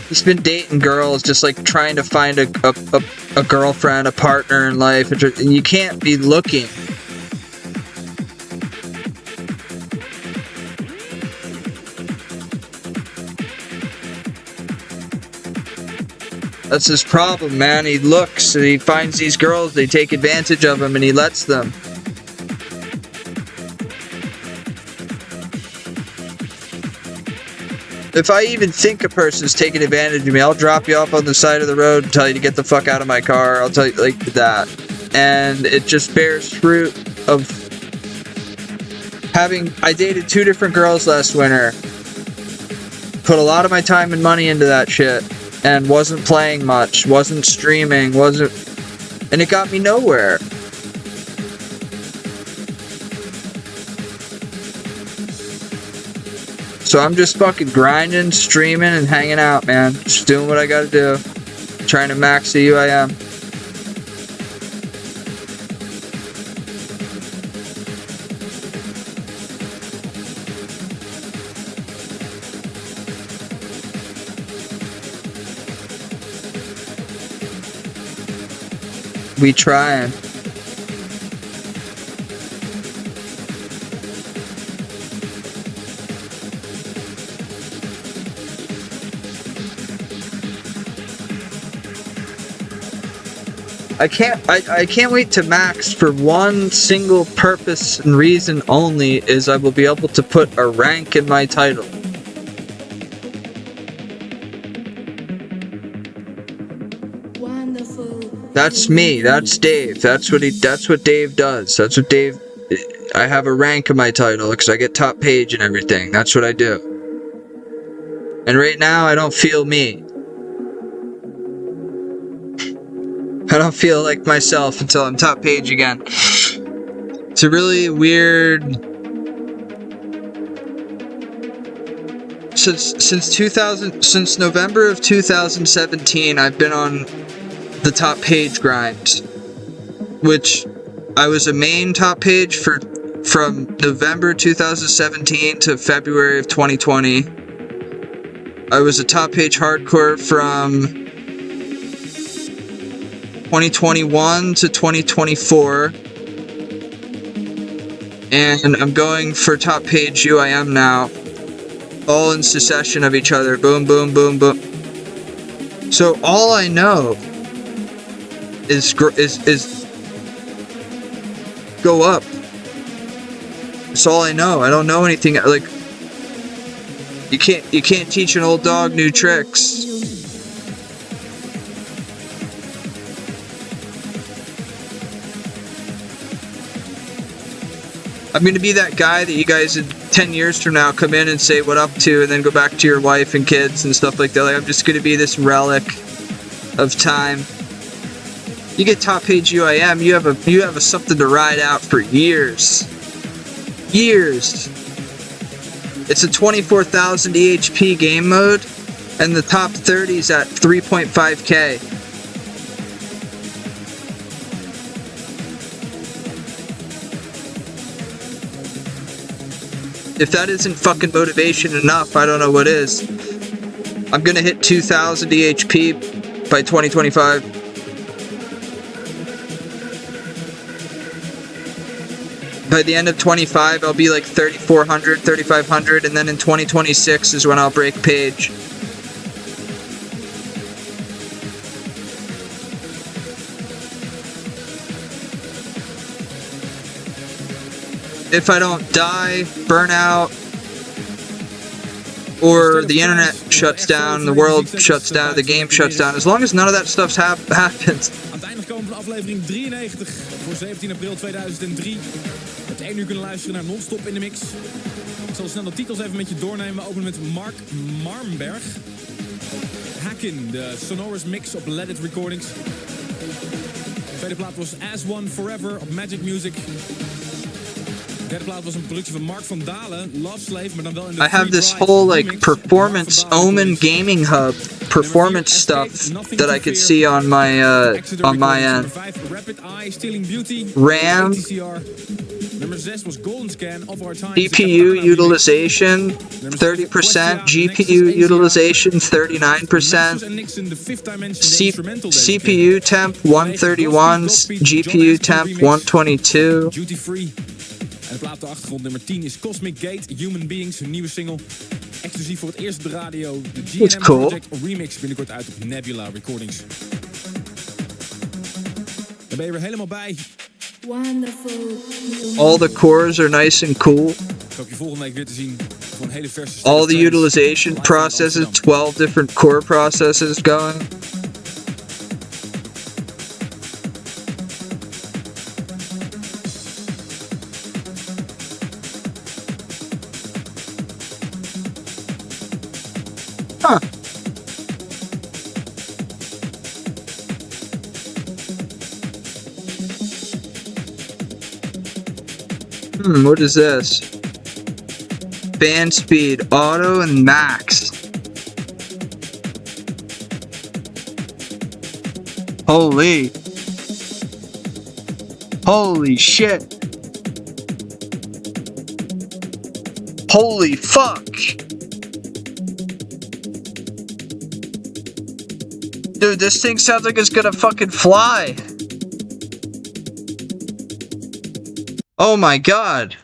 He's been dating girls, just like trying to find a girlfriend, a partner in life, and you can't be looking. That's his problem, man. He looks and he finds these girls, they take advantage of him and he lets them. If I even think a person's taking advantage of me, I'll drop you off on the side of the road and tell you to get the fuck out of my car. I'll tell you like that. And it just bears fruit of I dated 2 different girls last winter. Put a lot of my time and money into that shit. And wasn't playing much, wasn't streaming, and it got me nowhere. So I'm just fucking grinding, streaming, and hanging out, man. Just doing what I gotta do. Trying to max the UIM. We trying. I can't wait to max for one single purpose and reason only, is I will be able to put a rank in my title. That's me. That's Dave. That's what Dave does. That's what Dave. I have a rank in my title because I get top page and everything. That's what I do. And right now, I don't feel me. I don't feel like myself until I'm top page again. It's a really weird. Since November of 2017, I've been on the top page grind, which I was a main top page from November 2017 to February of 2020. I was a top page hardcore from 2021 to 2024, and I'm going for top page UIM now, all in succession of each other. Boom, boom, boom, boom. So all I know is go up. That's all I know. I don't know anything. Like, you can't teach an old dog new tricks. I'm gonna be that guy that you guys in 10 years from now come in and say what up to, and then go back to your wife and kids and stuff like that. Like, I'm just gonna be this relic of time. You get top page UIM, you have a something to ride out for years. Years. It's a 24,000 EHP game mode, and the top 30's at 3.5k. If that isn't fucking motivation enough, I don't know what is. I'm gonna hit 2,000 EHP by 2025. By the end of 25, I'll be like 3,400, 3,500, and then in 2026 is when I'll break page. If I don't die, burn out, or the internet shuts down, the world shuts down, the game shuts down, as long as none of that stuff happens. Aan het einde gekomen van aflevering 93 voor 17 april 2003. Het 1 uur kunnen luisteren naar non-stop in de mix. Ik zal snel de titels even met je doornemen. We openen met Mark Marmberg. Hackin, de Sonorous mix op Let It Recordings. De tweede plaat was As One Forever op Magic Music. De derde plaat was een productie van Mark van Dalen, Love Slave, maar dan wel in de I have this whole like performance Omen gaming hub performance stuff that I could see on my end. RAM, CPU utilization 30%, GPU utilization 39%, CPU temp 131, GPU temp 122. En de plaat op de achtergrond nummer 10 is Cosmic Gate, Human Beings, hun nieuwe single. Exclusief voor het eerst op de radio. De That's GNM cool. Project remix binnenkort uit op Nebula Recordings. Dan ben je weer helemaal bij. All the cores are nice and cool. Ik hoop je volgende week weer te zien voor een hele verse. All the utilization processes, 12 different core processes going. Huh. What is this? Band speed, auto, and max. Holy shit. Holy fuck. Dude, this thing sounds like it's gonna fucking fly. Oh my god.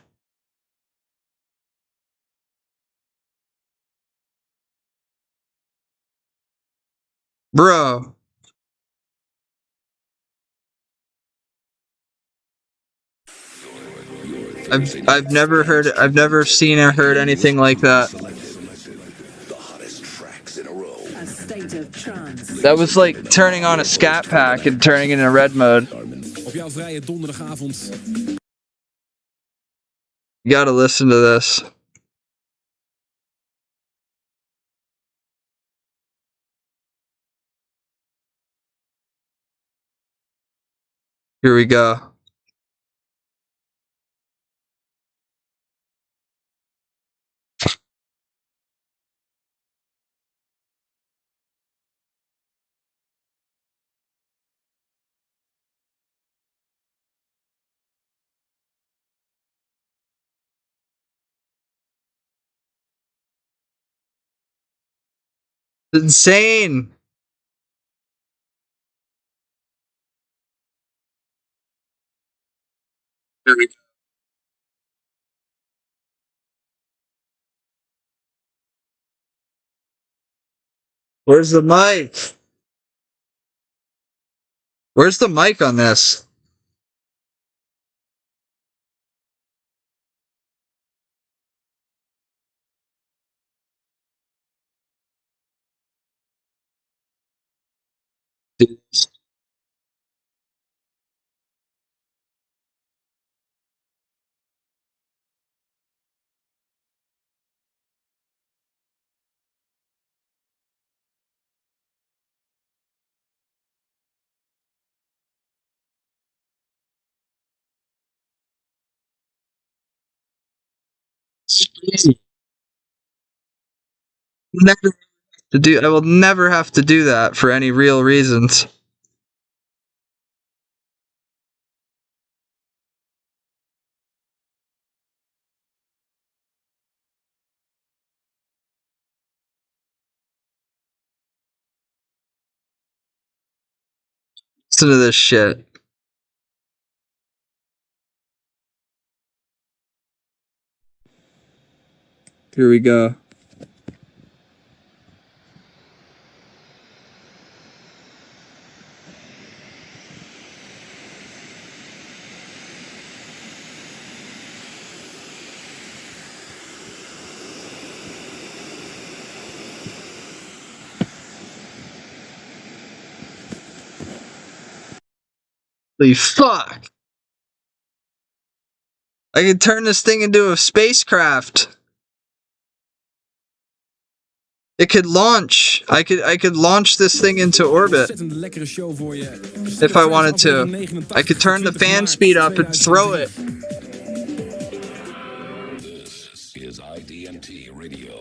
Bro. I've never seen or heard anything like that. That was like turning on a scat pack and turning it into red mode. Op jouw vrije donderdagavond. You gotta listen to this. Here we go. It's insane. Where's the mic? Where's the mic on this? Never to do. I will never have to do that for any real reasons. Listen to this shit. Here we go. Holy fuck! I can turn this thing into a spacecraft. It could launch. I could launch this thing into orbit. If I wanted to. I could turn the fan speed up and throw it. This is IDMT Radio.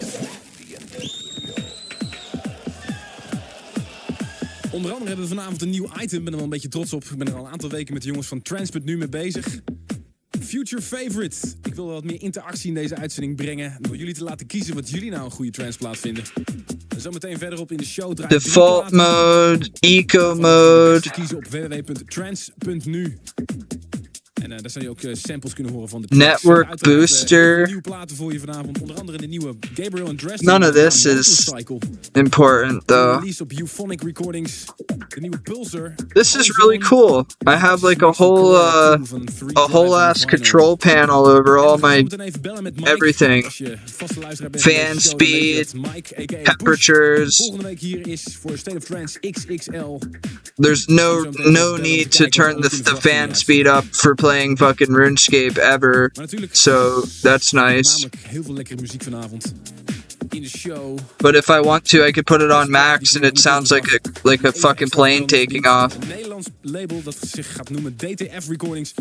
Onder andere hebben we vanavond een nieuw item. Ik ben er wel een beetje trots op. Ik ben er al een aantal weken met de jongens van Trans.nu mee bezig. Future Favorite. Ik wil wat meer interactie in deze uitzending brengen. Door jullie te laten kiezen wat jullie nou een goede transplaat vinden. En zometeen verderop in de show draait Default mode, eco mode. Kiezen op www.trans.nu. En daar zou je ook samples kunnen horen van de Network Uiteraard, booster. Nieuwe platen voor je vanavond. Onder andere de nieuwe Gabriel and Dresden. None of this is important though. Release op Euphonic Recordings. De nieuwe Pulsar. This is really cool. I have like a whole ass control panel over all my everything. Fan speed, temperatures. Volgende week hier is voor State of Trance XXL. There's no need to turn the fan speed up for playing fucking RuneScape ever. So that's nice. Heel veel lekkere muziek vanavond. In de show. But if I want to, I could put it on max and it sounds like a fucking plane taking off. Een Nederlands label dat zich gaat noemen DTF Recordings.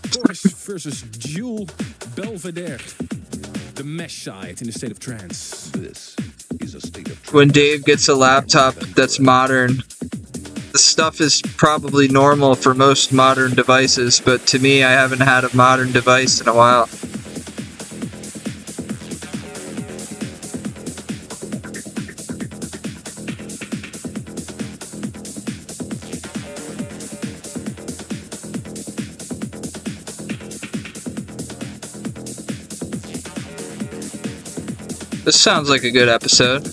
Chorus versus Jewel Belvedere. The mesh side in the State of Trance. This is a state of When Dave gets a laptop that's modern, the stuff is probably normal for most modern devices, but to me, I haven't had a modern device in a while. This sounds like a good episode.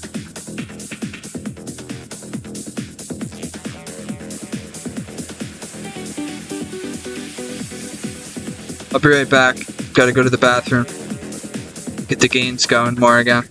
I'll be right back. Gotta go to the bathroom. Get the gains going more again.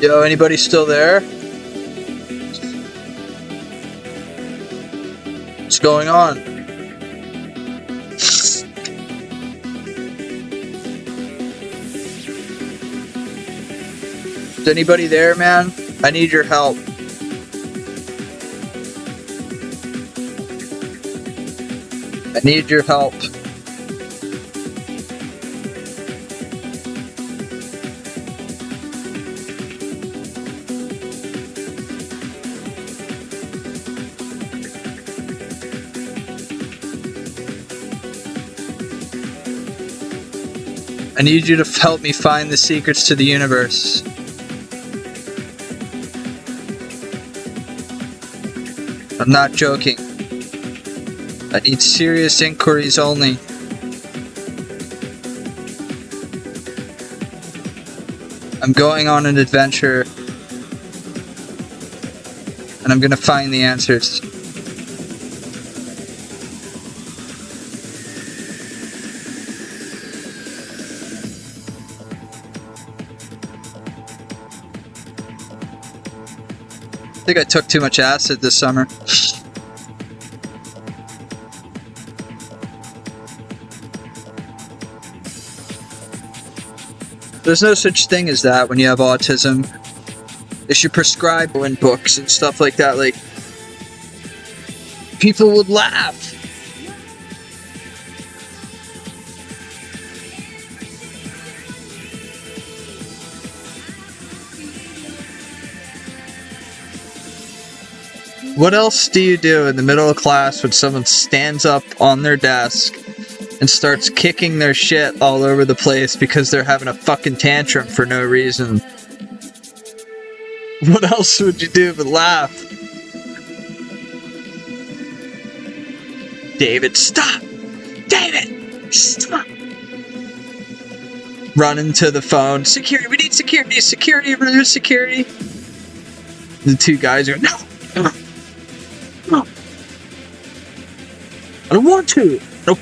Yo, anybody still there? What's going on? Is anybody there, man? I need your help. I need your help. I need you to help me find the secrets to the universe. I'm not joking. I need serious inquiries only. I'm going on an adventure, and I'm gonna find the answers. I think I took too much acid this summer. There's no such thing as that when you have autism. They should prescribe in books and stuff like that. Like, people would laugh. What else do you do in the middle of class when someone stands up on their desk and starts kicking their shit all over the place because they're having a fucking tantrum for no reason? What else would you do but laugh? David, stop! David, stop! Running to the phone. Security, we need security, security, remove security. The two guys are, no! No. I don't want to. No.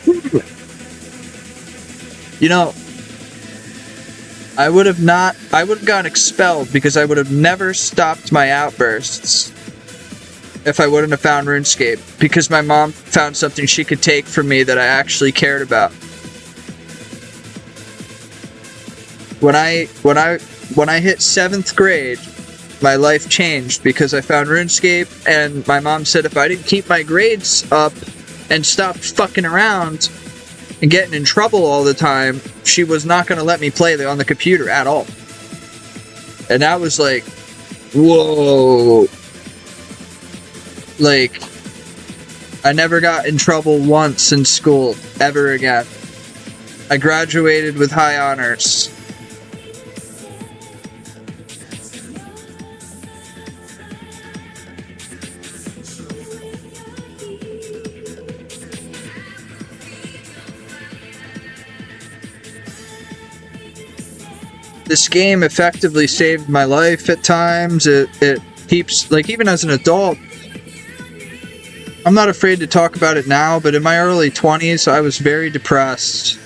You know, I would have gotten expelled because I would have never stopped my outbursts if I wouldn't have found RuneScape, because my mom found something she could take from me that I actually cared about. When I hit 7th grade, my life changed because I found RuneScape, and my mom said if I didn't keep my grades up and stop fucking around and getting in trouble all the time, she was not going to let me play on the computer at all. And that was like, whoa. Like, I never got in trouble once in school, ever again. I graduated with high honors. This game effectively saved my life at times. It keeps, like, even as an adult, I'm not afraid to talk about it now, but in my early 20s, I was very depressed.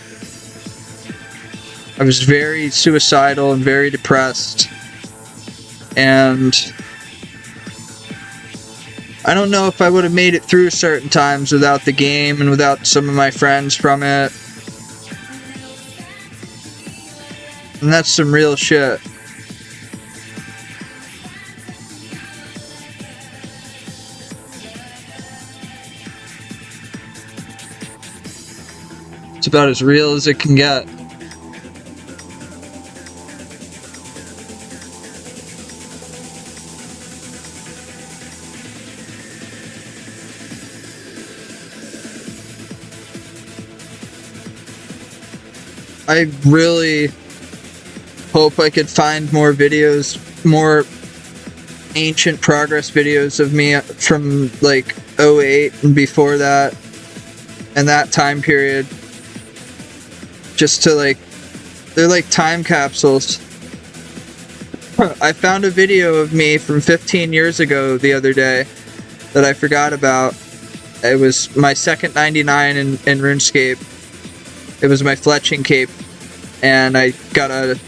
I was very suicidal and very depressed. And I don't know if I would have made it through certain times without the game and without some of my friends from it. And that's some real shit. It's about as real as it can get. I really hope I could find more videos, more ancient progress videos of me from like 08 and before that, and that time period. Just to, like, they're like time capsules. I found a video of me from 15 years ago the other day that I forgot about. It was my second 99 in RuneScape. It was my fletching cape, and I got a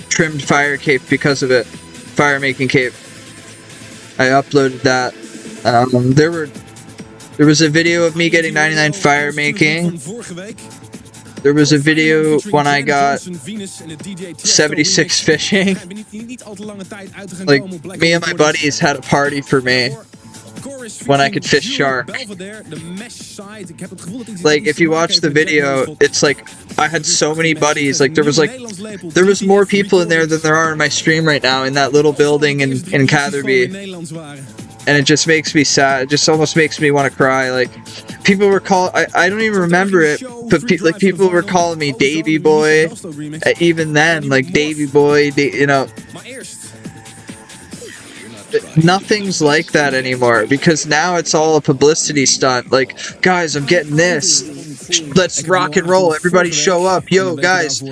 trimmed fire cape because of it. fire making cape. I uploaded that. There was a video of me getting 99 fire making. There was a video when I got 76 fishing. Like, me and my buddies had a party for me when I could fish shark. Like, if you watch the video, it's like, I had so many buddies. Like, there was more people in there than there are in my stream right now in that little building in Catherby. And it just makes me sad. It just almost makes me want to cry. Like, people were I don't even remember it, but people were calling me Davy Boy. Even then, like, Davy Boy, you know. Nothing's like that anymore, because now it's all a publicity stunt. Like, guys, I'm getting this. Let's rock and roll. Everybody show up. Yo, guys.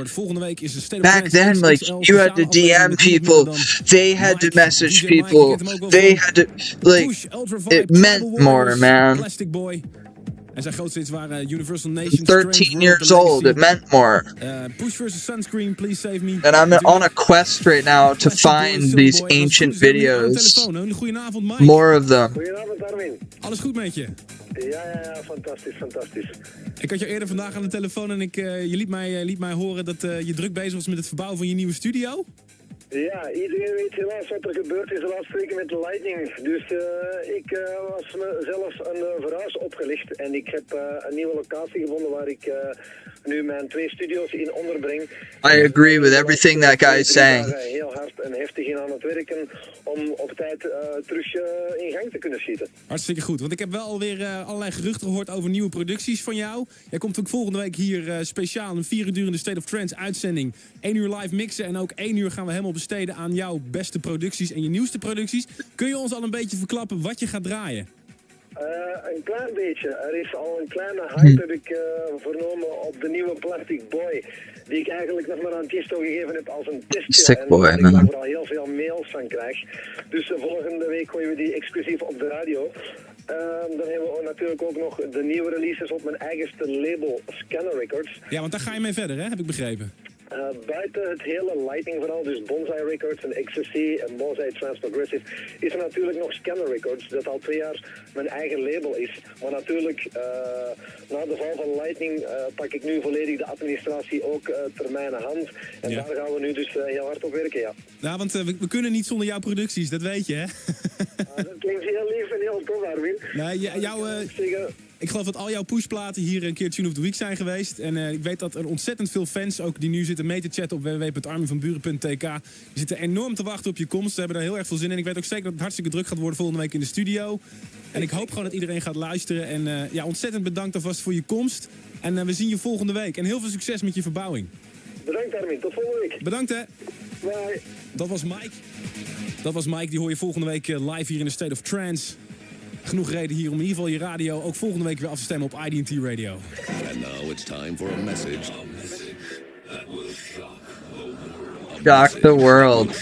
Back then, like, you had to DM people. They had to message people. They had to, like, it meant more, man. En zijn grootste hits waren Universal Nations. 13 years old, it meant more. Push versus Sunscreen, Please Save Me. And I'm on a quest right now to find these ancient videos. More of them. Goedenavond, Armin. Alles goed met je? Ja, fantastisch, fantastisch. Ik had je eerder vandaag aan de telefoon en je liet mij horen dat je druk bezig was met het verbouwen van je nieuwe studio. Ja, iedereen weet helaas wat er gebeurd is de laatste weken met de Lightning. Dus ik was mezelf een verhuis opgelicht en ik heb een nieuwe locatie gevonden waar ik nu mijn 2 studio's in onderbreng. I agree with everything that guy is saying. Heel hard en heftig in aan het werken om op tijd terug in gang te kunnen schieten. Hartstikke goed, want ik heb wel alweer allerlei geruchten gehoord over nieuwe producties van jou. Jij komt ook volgende week hier speciaal een 4 uur durende State of Trance uitzending. 1 uur live mixen en ook 1 uur gaan we helemaal besteden aan jouw beste producties en je nieuwste producties. Kun je ons al een beetje verklappen wat je gaat draaien? Een klein beetje. Er is al een kleine hype heb ik vernomen op de nieuwe Plastic Boy. Die ik eigenlijk nog maar aan Tiesto gegeven heb als een testje. Stick Boy, en waar ik er al heel veel mails van krijg. Dus volgende week gooien we die exclusief op de radio. Dan hebben we natuurlijk ook nog de nieuwe releases op mijn eigenste label, Scanner Records. Ja, want daar ga je mee verder, hè? Heb ik begrepen. Buiten het hele Lightning verhaal, dus Bonsai Records en Ecstasy en Bonsai Trans Progressive, is er natuurlijk nog Scanner Records, dat al 2 jaar mijn eigen label is. Maar natuurlijk, na de val van Lightning pak ik nu volledig de administratie ook ter mijn hand. En daar gaan we nu dus heel hard op werken, ja. Ja, want we kunnen niet zonder jouw producties, dat weet je, hè? Dat klinkt heel lief en heel tof, Armin. Nee, ik geloof dat al jouw pushplaten hier een keer Tune of the Week zijn geweest. En ik weet dat er ontzettend veel fans, ook die nu zitten mee te chatten op www.arminvanburen.tk, die zitten enorm te wachten op je komst. Ze hebben er heel erg veel zin in. Ik weet ook zeker dat het hartstikke druk gaat worden volgende week in de studio. En ik hoop gewoon dat iedereen gaat luisteren. En ja, ontzettend bedankt alvast voor je komst. En we zien je volgende week. En heel veel succes met je verbouwing. Bedankt, Armin. Tot volgende week. Bedankt, hè. Bye. Dat was Mike. Die hoor je volgende week live hier in de State of Trance. Genoeg reden hier om in ieder geval je radio ook volgende week weer af te stemmen op IDT Radio. And now it's time for a message. That will Shock the world.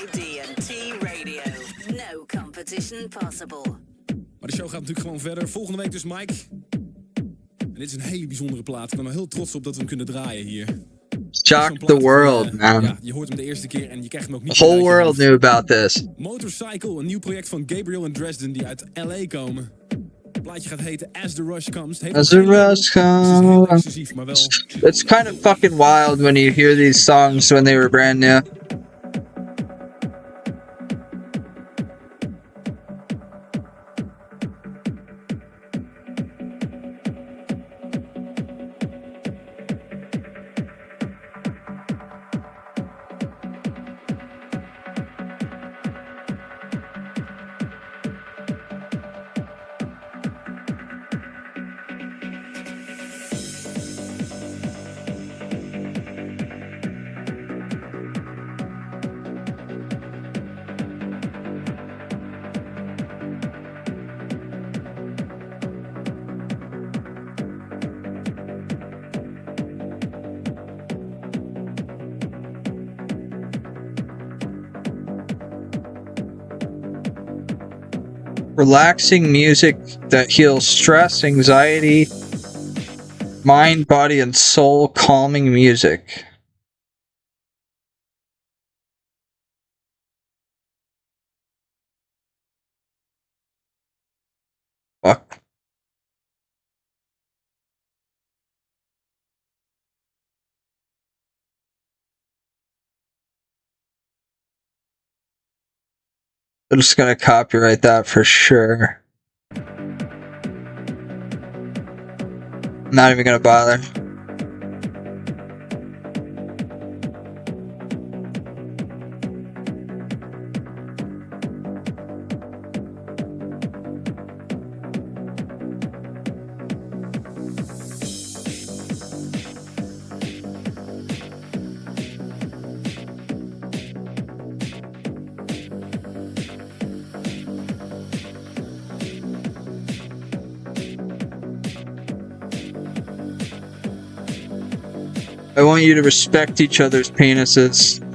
IDT Radio. No competition possible. Maar de show gaat natuurlijk gewoon verder. Volgende week dus Mike. En dit is een hele bijzondere plaat. Ik ben er heel trots op dat we hem kunnen draaien hier. Shock the world, man. Ja, je hoort hem de eerste keer en je krijgt hem ook niet. The whole world knew about this. Motorcycle, een nieuw project van Gabriel en Dresden die uit LA komen. Het plaatje gaat heten As the Rush Comes. As the rush comes. Exclusief, maar wel. It's kind of fucking wild when you hear these songs when they were brand new. Relaxing music that heals stress, anxiety, mind, body, and soul, calming music. I'm just gonna copyright that for sure. Not even gonna bother. I want you to respect each other's penises.